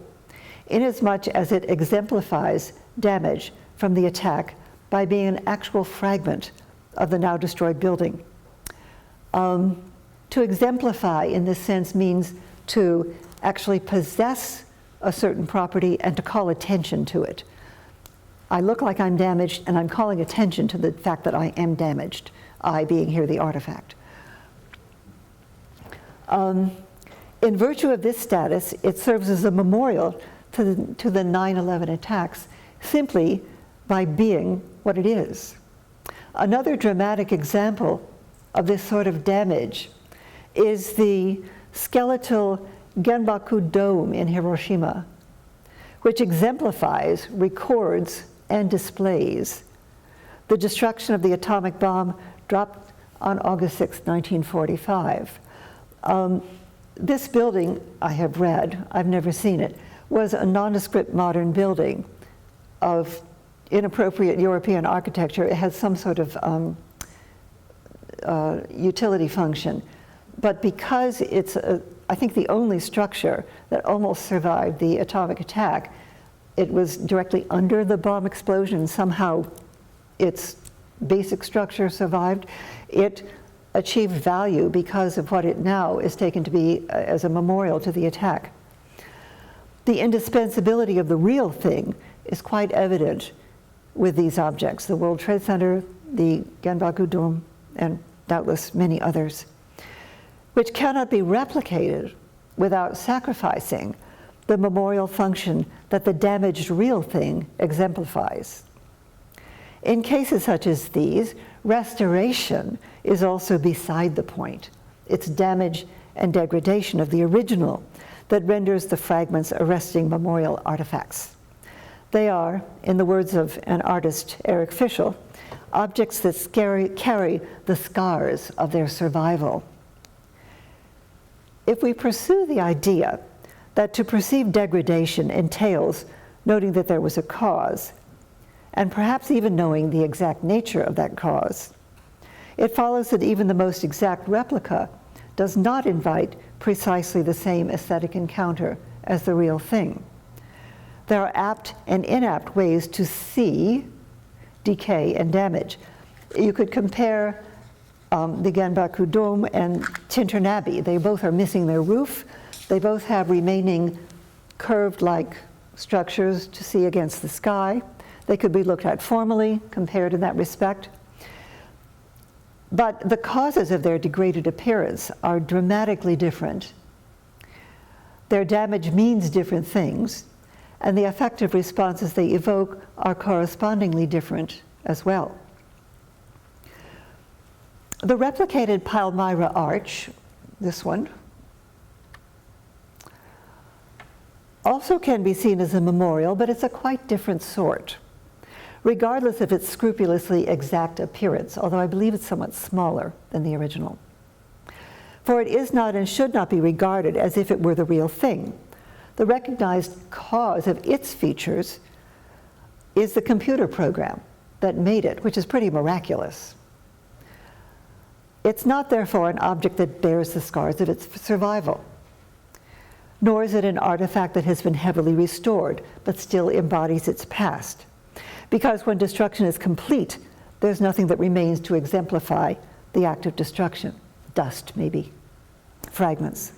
inasmuch as it exemplifies damage from the attack by being an actual fragment of the now destroyed building. To exemplify in this sense means to actually possess a certain property and to call attention to it. I look like I'm damaged and I'm calling attention to the fact that I am damaged, I being here the artifact. In virtue of this status, it serves as a memorial to the 9/11 attacks simply by being what it is. Another dramatic example of this sort of damage is the skeletal Genbaku Dome in Hiroshima, which exemplifies, records, and displays the destruction of the atomic bomb dropped on August 6, 1945. This building, I have read, I've never seen it, was a nondescript modern building of inappropriate European architecture. It has some sort of utility function. But because it's, I think, the only structure that almost survived the atomic attack, it was directly under the bomb explosion. Somehow its basic structure survived. It achieved value because of what it now is taken to be as a memorial to the attack. The indispensability of the real thing is quite evident with these objects, the World Trade Center, the Genbaku Dome, and doubtless many others, which cannot be replicated without sacrificing the memorial function that the damaged real thing exemplifies. In cases such as these, restoration is also beside the point. It's damage and degradation of the original that renders the fragments arresting memorial artifacts. They are, in the words of an artist, Eric Fischel, objects that carry the scars of their survival. If we pursue the idea that to perceive degradation entails noting that there was a cause, and perhaps even knowing the exact nature of that cause, it follows that even the most exact replica does not invite precisely the same aesthetic encounter as the real thing. There are apt and inapt ways to see decay and damage. You could compare the Genbaku Dome and Tintern Abbey. They both are missing their roof. They both have remaining curved-like structures to see against the sky. They could be looked at formally, compared in that respect. But the causes of their degraded appearance are dramatically different. Their damage means different things, and the affective responses they evoke are correspondingly different as well. The replicated Palmyra Arch, this one, also can be seen as a memorial, but it's a quite different sort, regardless of its scrupulously exact appearance, although I believe it's somewhat smaller than the original. for it is not and should not be regarded as if it were the real thing. The recognized cause of its features is the computer program that made it, which is pretty miraculous. It's not, therefore, an object that bears the scars of its survival, nor is it an artifact that has been heavily restored, but still embodies its past. Because when destruction is complete, there's nothing that remains to exemplify the act of destruction. Dust, maybe, fragments.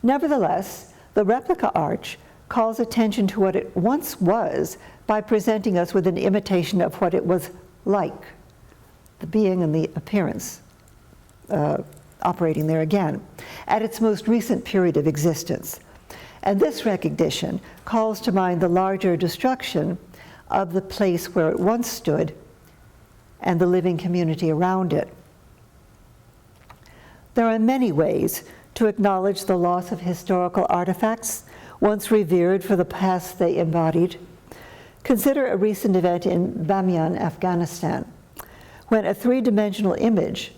Nevertheless, the replica arch calls attention to what it once was by presenting us with an imitation of what it was like, the being and the appearance operating there again, at its most recent period of existence. And this recognition calls to mind the larger destruction of the place where it once stood and the living community around it. There are many ways to acknowledge the loss of historical artifacts, once revered for the past they embodied. Consider a recent event in Bamiyan, Afghanistan, when a three-dimensional image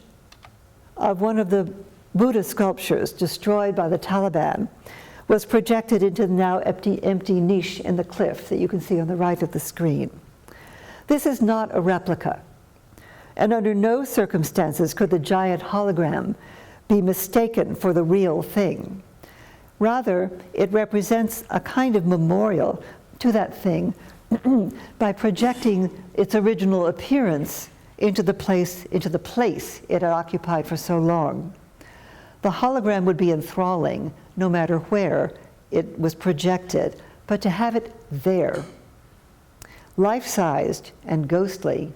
of one of the Buddha sculptures destroyed by the Taliban was projected into the now empty niche in the cliff that you can see on the right of the screen. This is not a replica, and under no circumstances could the giant hologram be mistaken for the real thing. Rather, it represents a kind of memorial to that thing by projecting its original appearance into the place it had occupied for so long. The hologram would be enthralling no matter where it was projected, but to have it there, life-sized and ghostly,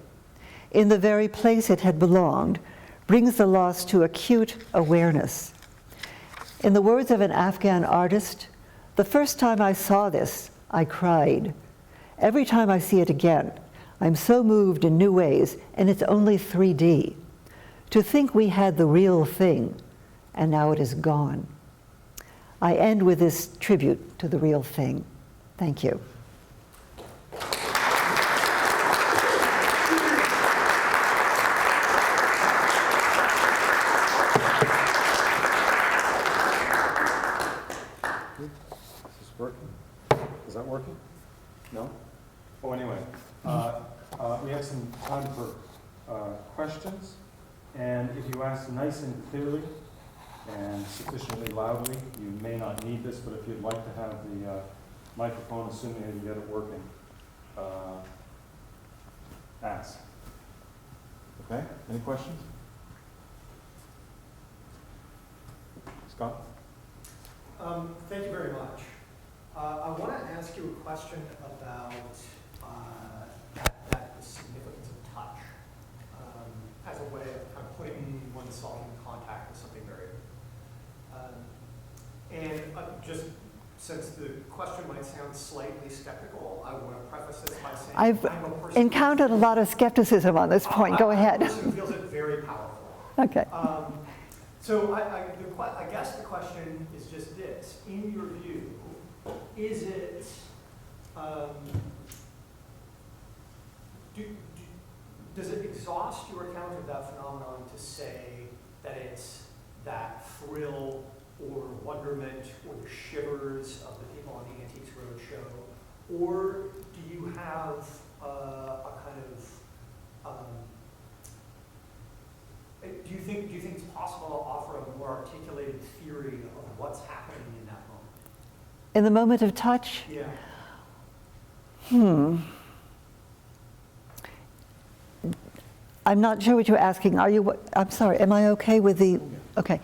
in the very place it had belonged, brings the loss to acute awareness. In the words of an Afghan artist, the first time I saw this, I cried. Every time I see it again, I'm so moved in new ways, and it's only 3D. To think we had the real thing, and now it is gone. I end with this tribute to the real thing. Thank you. Is this working? Is that working? No? Oh, anyway, we have some time for questions, and if you ask nice and clearly and sufficiently loudly, you may not need this, but if you'd like to have the microphone, assuming that you get it working, ask. Okay, any questions? Scott? Thank you very much. I want to ask you a question about the significance of touch as a way of kind of putting oneself in contact with something very and just since the question might sound slightly skeptical, I want to preface this by saying I've I'm a person encountered a lot of skepticism on this point. Go ahead. I'm a person who feels it very powerful. Okay. So I guess the question is just this. In your view, is it, does it exhaust your account of that phenomenon to say that it's that thrill or wonderment or the shivers of the people on the Antiques Roadshow? Or do you have a kind of, do you think it's possible to offer a more articulated theory of what's happening in that moment? In the moment of touch? Yeah. I'm not sure what you're asking. I'm sorry, am I okay with the, okay.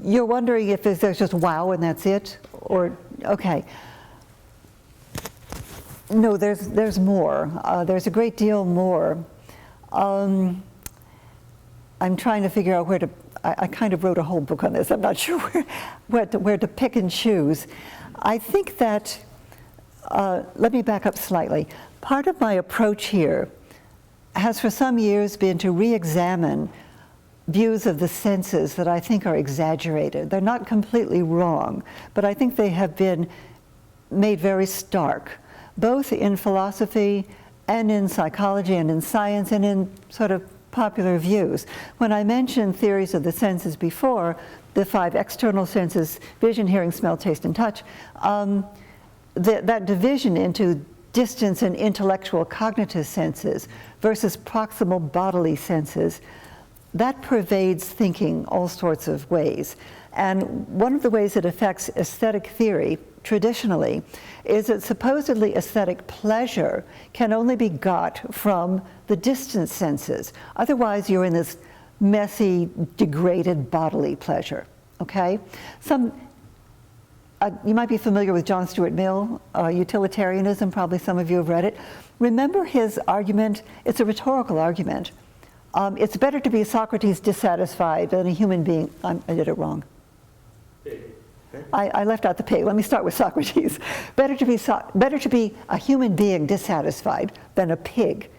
You're wondering if there's just wow and that's it? Or, okay. No, there's more. There's a great deal more. I'm trying to figure out where to, I kind of wrote a whole book on this. I'm not sure where to pick and choose. I think that, let me back up slightly. Part of my approach here has for some years been to re-examine views of the senses that I think are exaggerated. They're not completely wrong, but I think they have been made very stark, both in philosophy and in psychology and in science and in sort of popular views. When I mentioned theories of the senses before, the 5 external senses, vision, hearing, smell, taste, and touch, that division into distance and intellectual cognitive senses versus proximal bodily senses, that pervades thinking all sorts of ways. And one of the ways it affects aesthetic theory, traditionally, is that supposedly aesthetic pleasure can only be got from the distant senses. Otherwise, you're in this messy, degraded bodily pleasure, okay? You might be familiar with John Stuart Mill, Utilitarianism, probably some of you have read it. Remember his argument, it's a rhetorical argument. It's better to be Socrates dissatisfied than a human being, I did it wrong. I left out the pig. Let me start with Socrates. Better to be a human being dissatisfied than a pig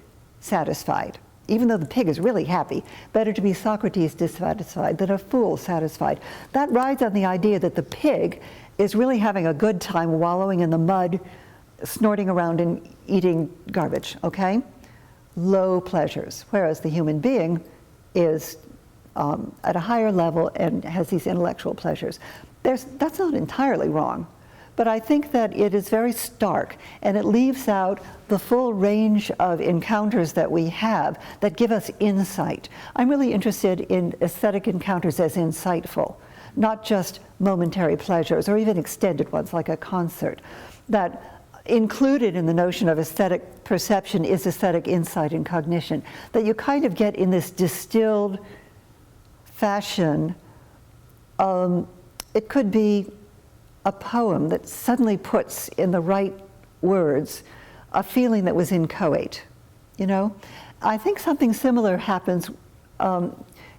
satisfied. Even though the pig is really happy, better to be Socrates dissatisfied than a fool satisfied. That rides on the idea that the pig is really having a good time wallowing in the mud, snorting around and eating garbage, okay? Low pleasures, whereas the human being is at a higher level and has these intellectual pleasures. That's not entirely wrong, but I think that it is very stark, and it leaves out the full range of encounters that we have that give us insight. I'm really interested in aesthetic encounters as insightful, not just momentary pleasures or even extended ones like a concert. That included in the notion of aesthetic perception is aesthetic insight and cognition, that you kind of get in this distilled fashion. It could be a poem that suddenly puts in the right words a feeling that was inchoate, you know? I think something similar happens,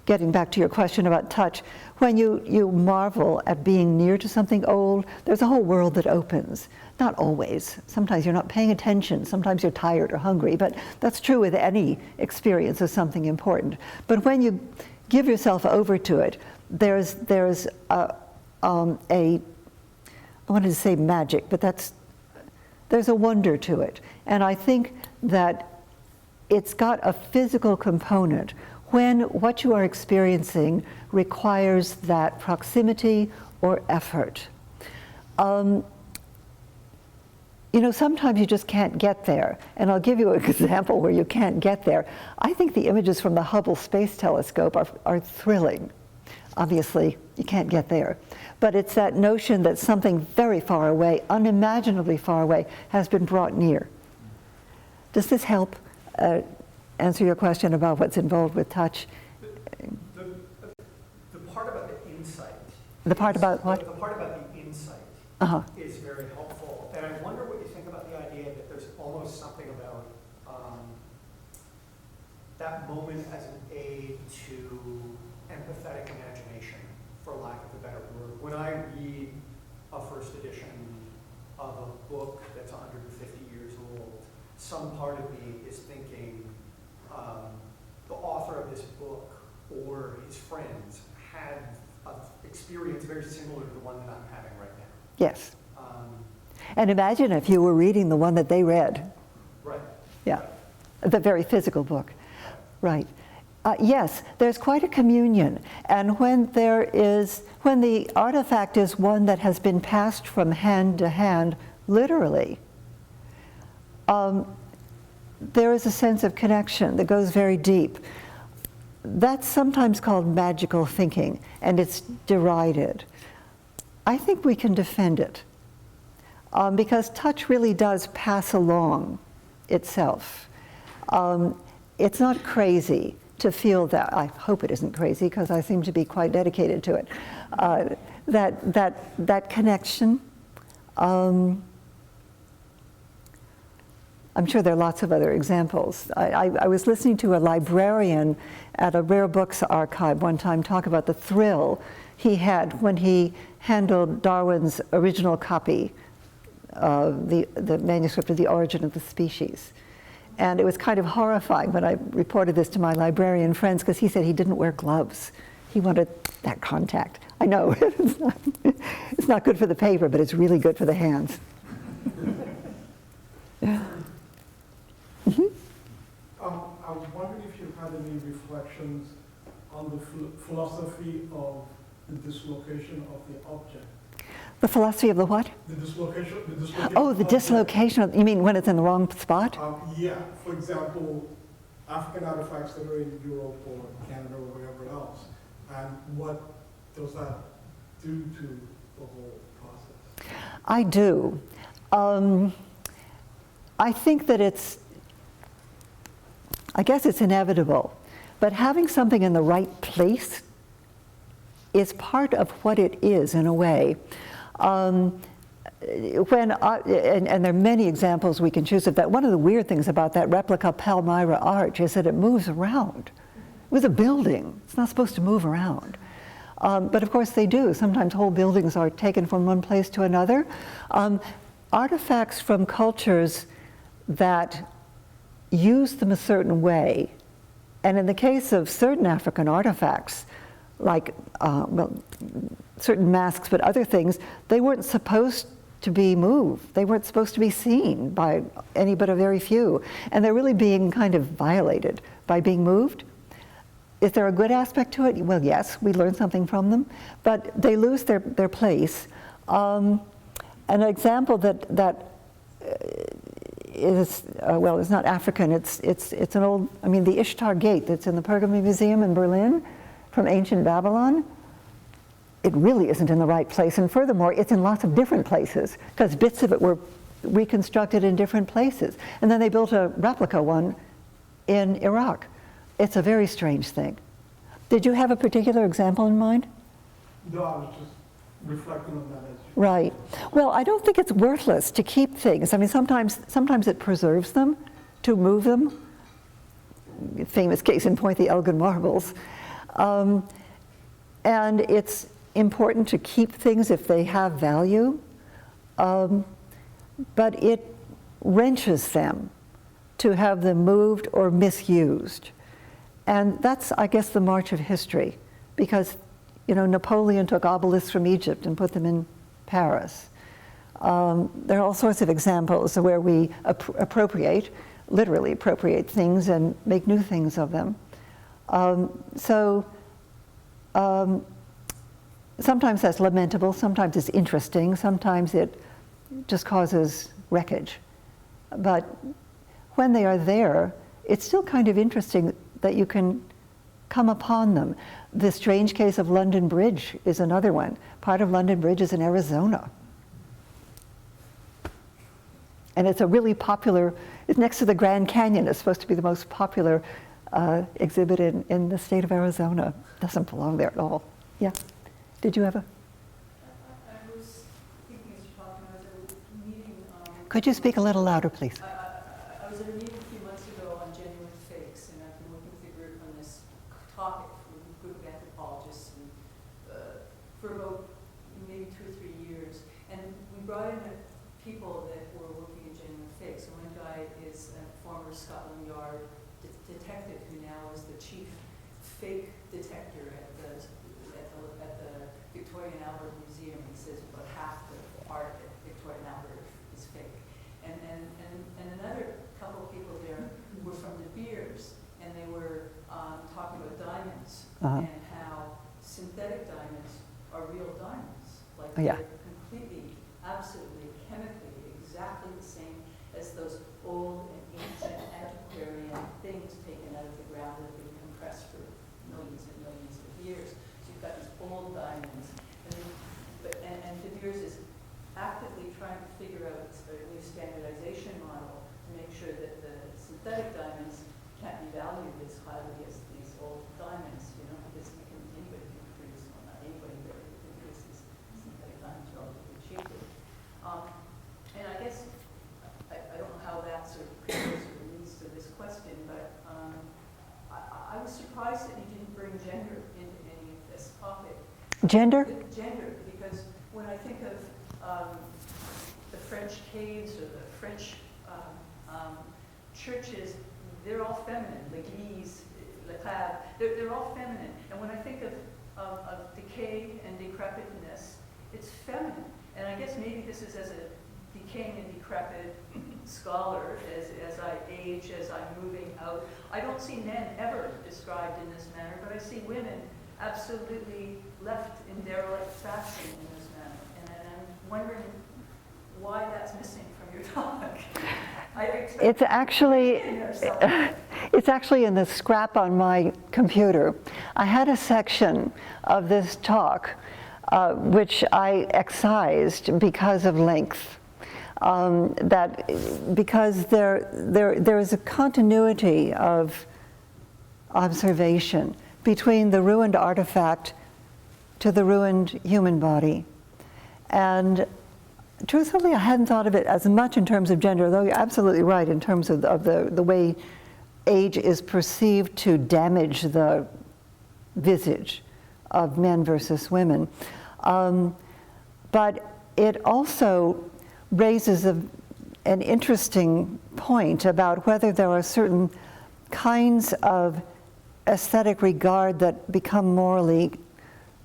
getting back to your question about touch, when you marvel at being near to something old, there's a whole world that opens. Not always. Sometimes you're not paying attention, sometimes you're tired or hungry, but that's true with any experience of something important. But when you give yourself over to it, there's I wanted to say magic, but there's a wonder to it. And I think that it's got a physical component when what you are experiencing requires that proximity or effort. You know, sometimes you just can't get there. And I'll give you an example where you can't get there. I think the images from the Hubble Space Telescope are thrilling. Obviously, you can't get there. But it's that notion that something very far away, unimaginably far away, has been brought near. Does this help answer your question about what's involved with touch? The part about the insight. The part about what? The part about the insight is very helpful. And I wonder what you think about the idea that there's almost something about that moment as an aid to empathetic imagination, for lack of a better word. When I read a first edition of a book that's 150 years old, some part of me is thinking the author of this book or his friends had an experience very similar to the one that I'm having right now. Yes. And imagine if you were reading the one that they read. Right. Yeah, the very physical book. Right. Yes, there's quite a communion, and when the artifact is one that has been passed from hand to hand, literally, there is a sense of connection that goes very deep. That's sometimes called magical thinking, and it's derided. I think we can defend it, because touch really does pass along itself. It's not crazy to feel that. I hope it isn't crazy, because I seem to be quite dedicated to it. That connection. I'm sure there are lots of other examples. I was listening to a librarian at a rare books archive one time talk about the thrill he had when he handled Darwin's original copy, the manuscript of The Origin of the Species. And it was kind of horrifying when I reported this to my librarian friends, because he said he didn't wear gloves. He wanted that contact. I know, it's not good for the paper, but it's really good for the hands. I was wondering if you had any reflections instructions on the philosophy of the dislocation of the object. The philosophy of the what? The dislocation. Oh, of the object. dislocation. You mean when it's in the wrong spot? Yeah, for example, African artifacts that are in Europe or Canada or wherever else. And what does that do to the whole process? I do. I think that I guess it's inevitable, but having something in the right place is part of what it is in a way. And there are many examples we can choose of that. One of the weird things about that replica Palmyra arch is that it moves around. It was a building. It's not supposed to move around. But of course they do. Sometimes whole buildings are taken from one place to another. Artifacts from cultures that use them a certain way, and in the case of certain African artifacts, like certain masks, but other things, they weren't supposed to be moved. They weren't supposed to be seen by any but a very few. And they're really being kind of violated by being moved. Is there a good aspect to it? Well, yes, we learn something from them, but they lose their place. An example that is, well, it's not African, it's an old, the Ishtar Gate that's in the Pergamon Museum in Berlin from ancient Babylon. It really isn't in the right place, and furthermore, it's in lots of different places, because bits of it were reconstructed in different places. And then they built a replica one in Iraq. It's a very strange thing. Did you have a particular example in mind? No, I was just reflecting on that as Right. Well, I don't think it's worthless to keep things. Sometimes it preserves them, to move them. Famous case in point, the Elgin marbles. And it's important to keep things if they have value, but it wrenches them to have them moved or misused. And that's, I guess, the march of history, because Napoleon took obelisks from Egypt and put them in Paris. There are all sorts of examples where we literally appropriate things and make new things of them. Sometimes that's lamentable, sometimes it's interesting, sometimes it just causes wreckage. But when they are there, it's still kind of interesting that you can come upon them. The strange case of London Bridge is another one. Part of London Bridge is in Arizona. And it's a really popular, it's next to the Grand Canyon. It's supposed to be the most popular exhibit in the state of Arizona. Doesn't belong there at all. Yeah. Did you have a? I was thinking as you're talking, I was at a meeting. Could you speak a little louder, please? I was at a meeting a few months ago on genuine fakes, and I've been working with a group on this topic, a group of anthropologists, and, for about maybe 2 or 3 years. And we brought in people that were working in genuine fakes. And one guy is a former Scotland Yard detective who now is the chief fake detector at the Victoria and Albert Museum. He says about half the art at Victoria and Albert is fake. And another couple of people there were from De Beers, and they were talking about diamonds and how synthetic diamonds are real diamonds. Like they're completely, absolutely, chemically exactly the same as those old and ancient antiquarian things taken out of the ground that have been compressed for millions and millions of years. So you've got these old diamonds. And De Beers is actively trying to figure out a new standardization model to make sure that the synthetic diamonds can't be valued as highly as these old diamonds, because anybody can produce, well, not anybody, but can produce these synthetic diamonds relatively cheaply. And I guess, I don't know how that sort of leads to this question, but I was surprised that you didn't bring gender into any of this topic. Gender? Gender, because when I think of the French caves or the French churches, they're all feminine. L'église, le cave, they're all feminine. And when I think of decay and decrepitness, it's feminine. And I guess maybe this is as a decaying and decrepit scholar as I age, as I'm moving out. I don't see men ever described in this manner, but I see women absolutely left in derelict fashion in this manner. And I'm wondering why that's missing from your talk. I expect It's actually, in there somewhere. it's actually in the scrap on my computer. I had a section of this talk which I excised because of length. Because there is a continuity of observation between the ruined artifact to the ruined human body. And truthfully, I hadn't thought of it as much in terms of gender, though you're absolutely right in terms of the way age is perceived to damage the visage of men versus women. But it also raises an interesting point about whether there are certain kinds of aesthetic regard that become morally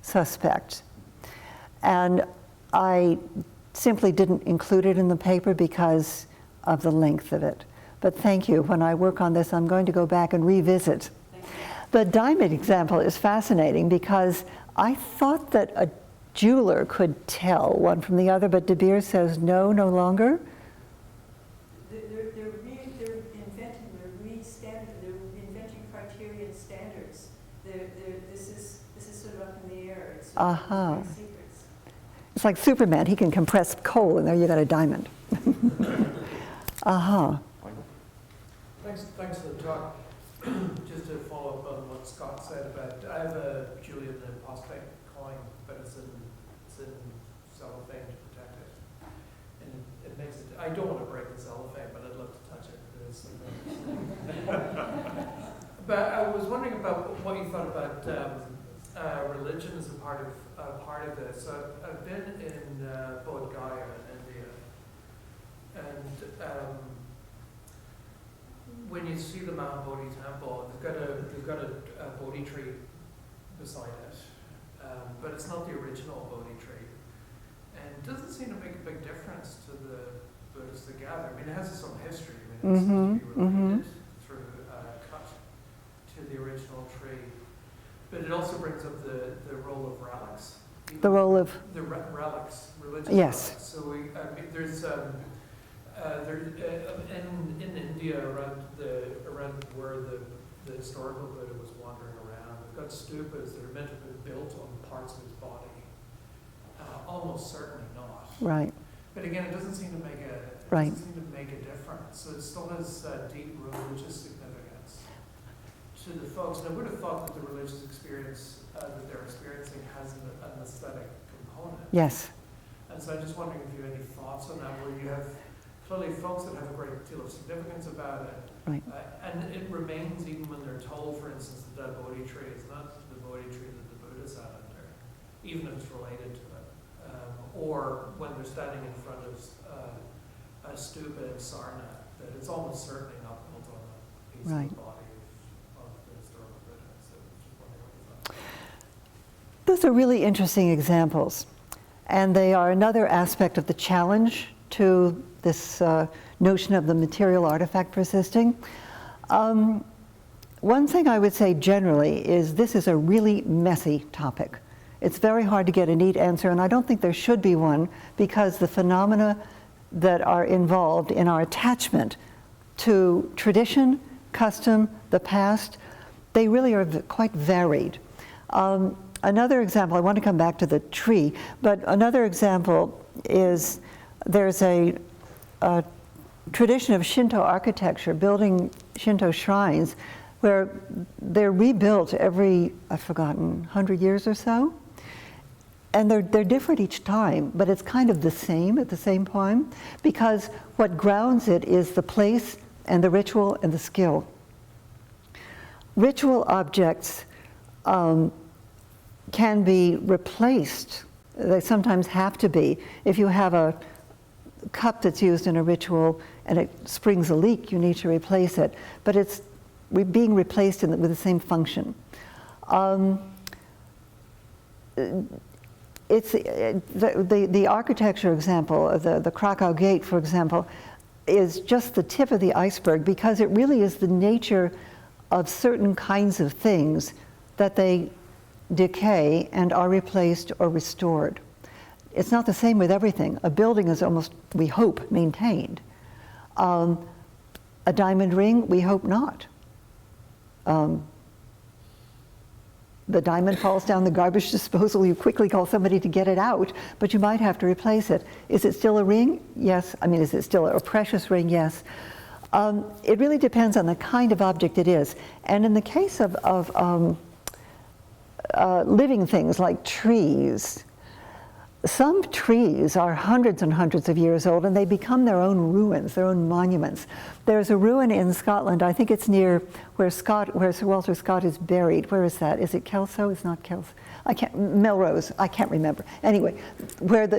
suspect. And I simply didn't include it in the paper because of the length of it. But thank you. When I work on this, I'm going to go back and revisit. The diamond example is fascinating because I thought that a jeweler could tell one from the other, but De Beers says no, no longer. They're inventing criteria and standards. This is sort of up in the air. It's sort of secrets. It's like Superman. He can compress coal, and there you got a diamond. Thanks for the talk. Just to follow up on what Scott said about, I have a Julian the Apostate coin, but it's in cellophane to protect it. And it makes it, I don't want to break the cellophane, but I'd love to touch it. But I was wondering about what you thought about religion as a part of this. So I've been in Bodh Gaya in India, and when you see the Mahabodhi temple, they've got a Bodhi tree beside it, but it's not the original Bodhi tree, and it doesn't seem to make a big difference to the Buddhists that gather. I mean, it has its own history. I mean, it seems to be related through cut to the original tree, but it also brings up the role of relics. The role of the relics, religious yes. relics. So there's in India around where the historical Buddha was wandering around, we've got stupas that are meant to be built on parts of his body. Almost certainly not. Right. But again, it doesn't seem to make a difference. So it still has deep religious significance to the folks. And I would have thought that the religious experience that they're experiencing has an aesthetic component. Yes. And so I'm just wondering if you have any thoughts on that, where you have clearly folks that have a great deal of significance about it. Right. And it remains even when they're told, for instance, that that Bodhi tree is not the Bodhi tree that the Buddha sat under, even if it's related to it. Or when they're standing in front of a stupa in Sarnath, that it's almost certainly not built on a piece Right. of the body of the historical Buddha. So just wondering what you thought. Those are really interesting examples. And they are another aspect of the challenge to this notion of the material artifact persisting. One thing I would say generally is this is a really messy topic. It's very hard to get a neat answer, and I don't think there should be one, because the phenomena that are involved in our attachment to tradition, custom, the past, they really are quite varied. Another example, I want to come back to the tree, but another example is there's a tradition of Shinto architecture, building Shinto shrines, where they're rebuilt every, I've forgotten, 100 years or so. And they're different each time, but it's kind of the same at the same time, because what grounds it is the place and the ritual and the skill. Ritual objects can be replaced. They sometimes have to be. If you have a cup that's used in a ritual and it springs a leak, you need to replace it. But it's being replaced with the same function. it's, the architecture example, the Krakow Gate, for example, is just the tip of the iceberg because it really is the nature of certain kinds of things that they decay and are replaced or restored. It's not the same with everything. A building is almost, we hope, maintained. A diamond ring, we hope not. The diamond falls down the garbage disposal, you quickly call somebody to get it out, but you might have to replace it. Is it still a ring? Yes. I mean, is it still a precious ring? Yes. It really depends on the kind of object it is. And in the case of living things like trees, some trees are hundreds and hundreds of years old and they become their own ruins, their own monuments. There's a ruin in Scotland, I think it's near where Sir Walter Scott is buried. Where is that? Is it Kelso? It's not Kelso. Melrose, I can't remember. Anyway, where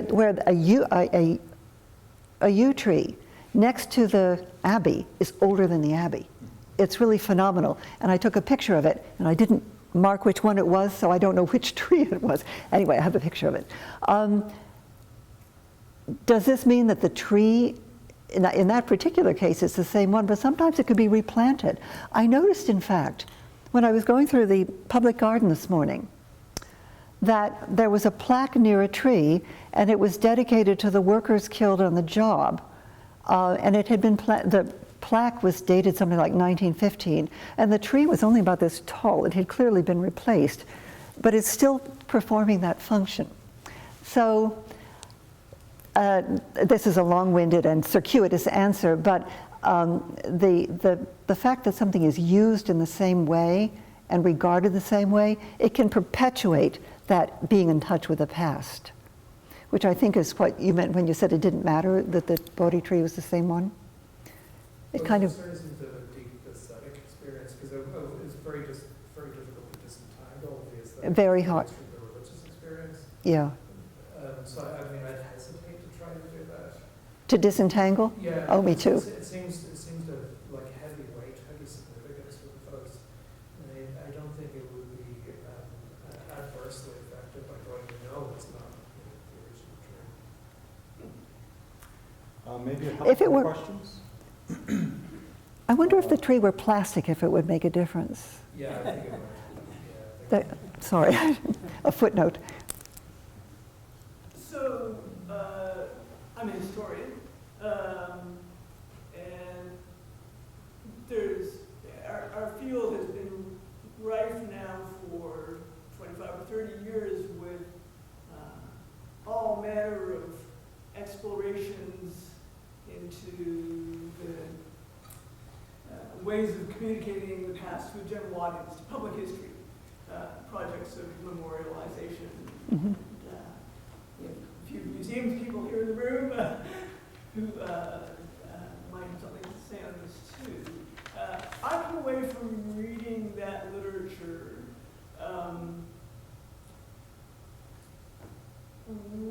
a yew tree next to the abbey is older than the abbey. It's really phenomenal. And I took a picture of it and I didn't mark which one it was, so I don't know which tree it was. Anyway, I have a picture of it. Does this mean that the tree, in that particular case, it's the same one, but sometimes it could be replanted. I noticed, in fact, when I was going through the public garden this morning, that there was a plaque near a tree, and it was dedicated to the workers killed on the job. And it had been, the plaque was dated something like 1915, and the tree was only about this tall. It had clearly been replaced, but it's still performing that function. So this is a long-winded and circuitous answer, but the fact that something is used in the same way and regarded the same way, it can perpetuate that being in touch with the past, which I think is what you meant when you said it didn't matter that the Bodhi tree was the same one. It kind of... It turns into a deep aesthetic experience because it's very difficult to disentangle the aesthetic Very hard. from the religious experience. Yeah. So I mean, I'd hesitate to try to do that. To disentangle? Yeah. Oh, me too. It seems to like heavy weight, heavy significance for the folks. And I don't think it would be adversely affected by going, no, it's not the original tree. Maybe a couple If it more were- questions? I wonder if the tree were plastic, if it would make a difference. Yeah, I think it would. Yeah, I think Sorry, a footnote. So, I'm a historian, and our field has been rife now for 25 or 30 years with all manner of explorations into the ways of communicating the past to a general audience, to public history, projects of memorialization. Mhm. We have a few museums people here in the room who might have something to say on this too. I come away from reading that literature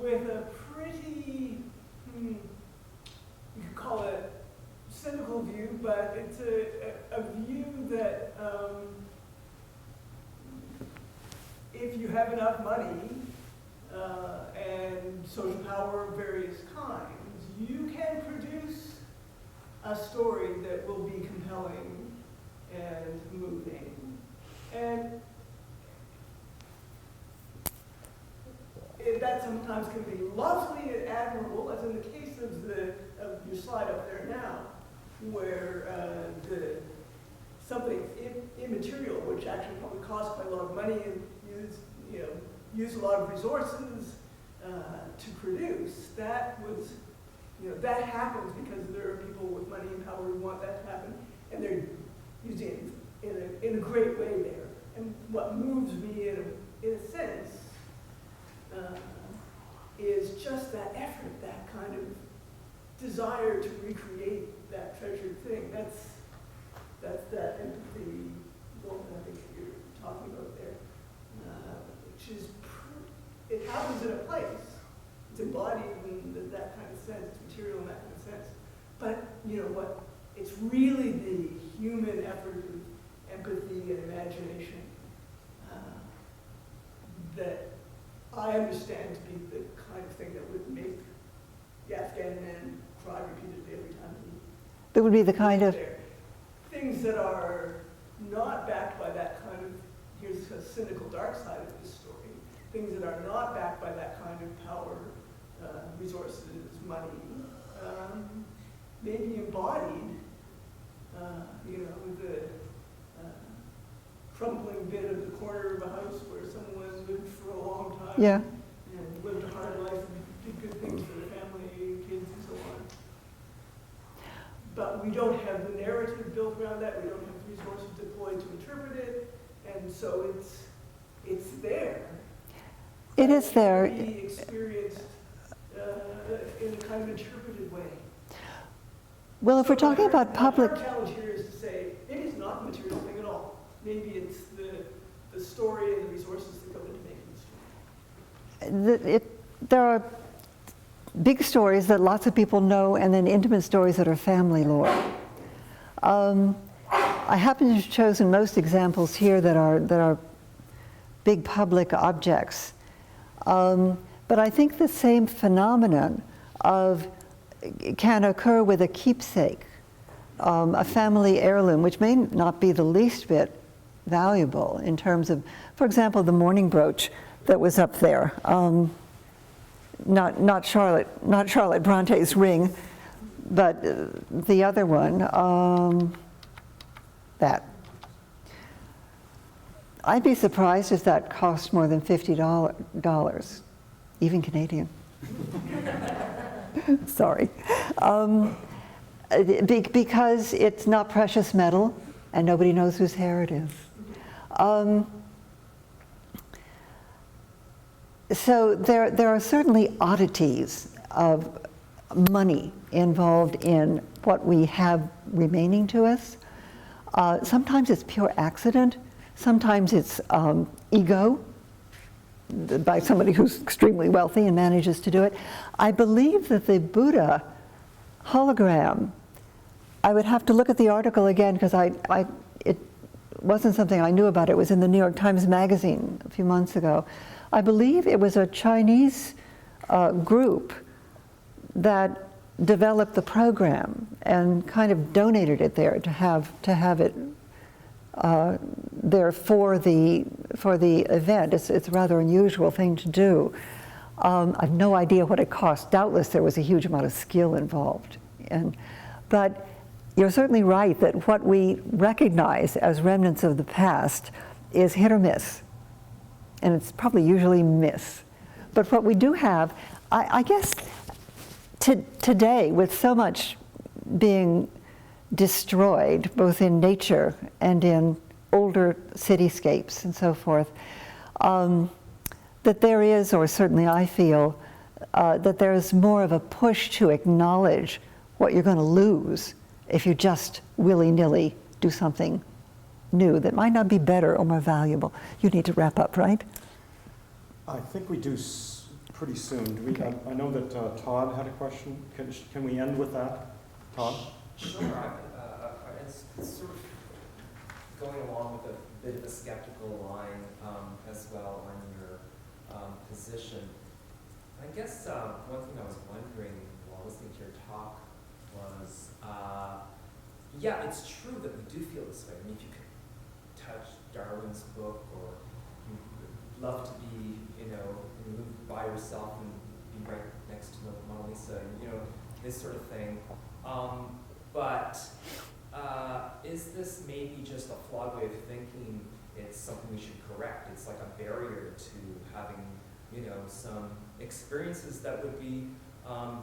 with a pretty, you could call it cynical view, but it's a view that if you have enough money and social power of various kinds, you can produce a story that will be compelling and moving. And that sometimes can be lovely and admirable, as in the case of your slide up there now, where something immaterial, which actually probably costs quite a lot of money and use a lot of resources to produce. That that happens because there are people with money and power who want that to happen, and they're using it in a great way there. And what moves me in a sense is just that effort, that kind of desire to recreate that treasured thing. That's that empathy moment I think that you're talking about there, which is it happens in a place. It's embodied in that kind of sense. It's material in that kind of sense. But you know what? It's really the human effort of empathy and imagination that I understand to be the kind of thing that would make the Afghan man cry repeatedly every time he That would be the kind of, there. Things that are not backed by that kind of, here's a cynical dark side of this story, things that are not backed by that kind of power, resources, money, may be embodied, with the crumbling bit of the corner of a house where someone lived for a long time. yeah. And lived a hard life and did good things for their family, kids, and so on. But we don't have the narrative built around that. We don't have the resources deployed to interpret it, and so it's there. It is there. It can be experienced in a kind of interpreted way. Well, if we're talking about public, Our challenge here is to say it is not the material thing at all. Maybe it's the story and the resources that go into making the story. there are big stories that lots of people know, and then intimate stories that are family lore. I happen to have chosen most examples here that are big public objects. But I think the same phenomenon can occur with a keepsake, a family heirloom, which may not be the least bit valuable in terms of, for example, the mourning brooch that was up there. Not Charlotte Bronte's ring, but the other one, that. I'd be surprised if that cost more than $50, even Canadian. Sorry. Because it's not precious metal and nobody knows whose hair it is. So there are certainly oddities of money involved in what we have remaining to us. Sometimes it's pure accident. Sometimes it's ego by somebody who's extremely wealthy and manages to do it. I believe that the Buddha hologram, I would have to look at the article again because it wasn't something I knew about. It was in the New York Times Magazine a few months ago. I believe it was a Chinese group that developed the program and kind of donated it there to have it there for the event. It's a rather unusual thing to do. I have no idea what it cost. Doubtless there was a huge amount of skill involved. But you're certainly right that what we recognize as remnants of the past is hit or miss. And it's probably usually miss. But what we do have, I guess today, with so much being destroyed, both in nature and in older cityscapes and so forth, that there is, or certainly I feel, that there is more of a push to acknowledge what you're going to lose if you just willy-nilly do something new that might not be better or more valuable. You need to wrap up, right? I think we do pretty soon. Do we, Okay. I know that Todd had a question. Can we end with that? Todd? Sure. It's sort of going along with a bit of a skeptical line as well on your position. I guess one thing I was wondering while listening to your talk was, yeah, it's true that we do feel this way. I mean, if you could touch Darwin's book, or you'd love to be, live by yourself and be right next to the Mona Lisa, this sort of thing. But is this maybe just a flawed way of thinking? It's something we should correct. It's like a barrier to having, some experiences that would be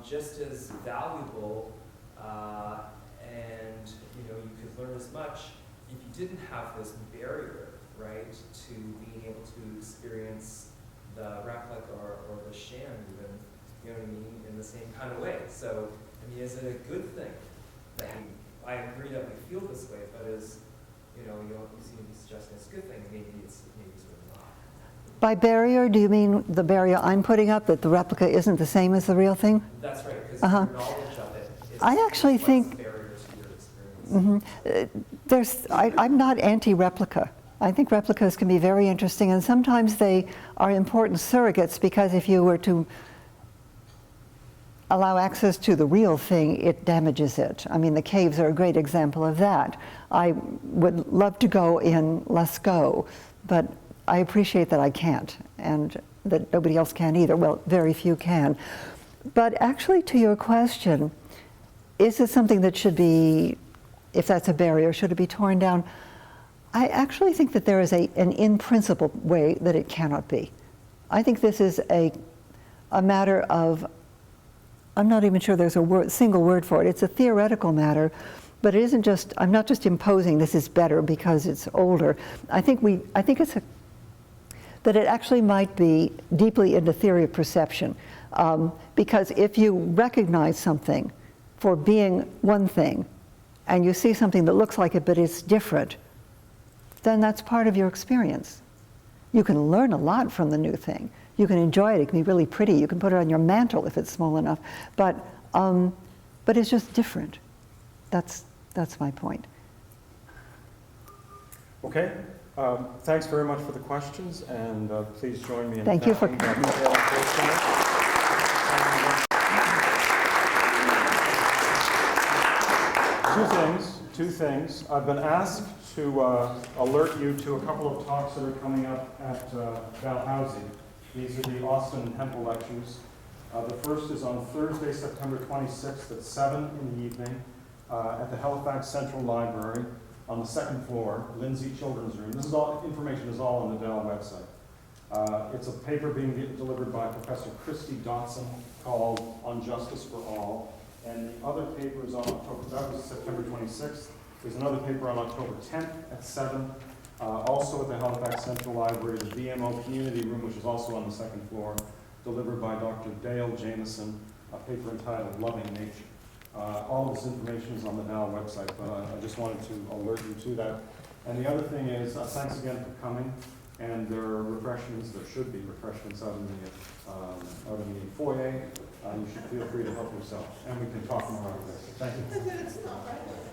just as valuable, and you could learn as much if you didn't have this barrier, right, to being able to experience the replica or the sham even, in the same kind of way. So, is it a good thing that I agree that we feel this way, but you seem to be suggesting it's a good thing, maybe it's sort of not. By barrier, do you mean the barrier I'm putting up, that the replica isn't the same as the real thing? That's right, because Uh-huh. your knowledge of it is I actually less think- barrier to your experience. I'm not anti-replica. I think replicas can be very interesting, and sometimes they are important surrogates, because if you were to allow access to the real thing, it damages it. I mean, the caves are a great example of that. I would love to go in Lascaux, but I appreciate that I can't, and that nobody else can either. Well, very few can. But actually, to your question, is it something that should be, if that's a barrier, should it be torn down? I actually think that there is an in principle way that it cannot be. I think this is a matter of, I'm not even sure there's a single word for it. It's a theoretical matter, but it isn't just, I'm not just imposing this is better because it's older. I think it's that it actually might be deeply into theory of perception. Because if you recognize something for being one thing, and you see something that looks like it but is different, then that's part of your experience. You can learn a lot from the new thing. You can enjoy it. It can be really pretty. You can put it on your mantle if it's small enough. But it's just different. That's my point. Okay. Thanks very much for the questions, and please join me in Thank you for thanking coming. Dale Kirshner. Two things. I've been asked to alert you to a couple of talks that are coming up at Dalhousie. These are the Austin Temple lectures. The first is on Thursday, September 26th at 7 in the evening at the Halifax Central Library on the second floor, Lindsay Children's Room. This is all, information is all on the Dell website. It's a paper being delivered by Professor Christy Dotson called On Justice for All. And the other paper is on October, that was September 26th. There's another paper on October 10th at 7. Also at the Halifax Central Library, the BMO Community Room, which is also on the second floor, delivered by Dr. Dale Jameson, a paper entitled Loving Nature. All of this information is on the Dell website, but I just wanted to alert you to that. And the other thing is, thanks again for coming. And there are refreshments, there should be refreshments out in the foyer. You should feel free to help yourself, and we can talk more about this. Thank you.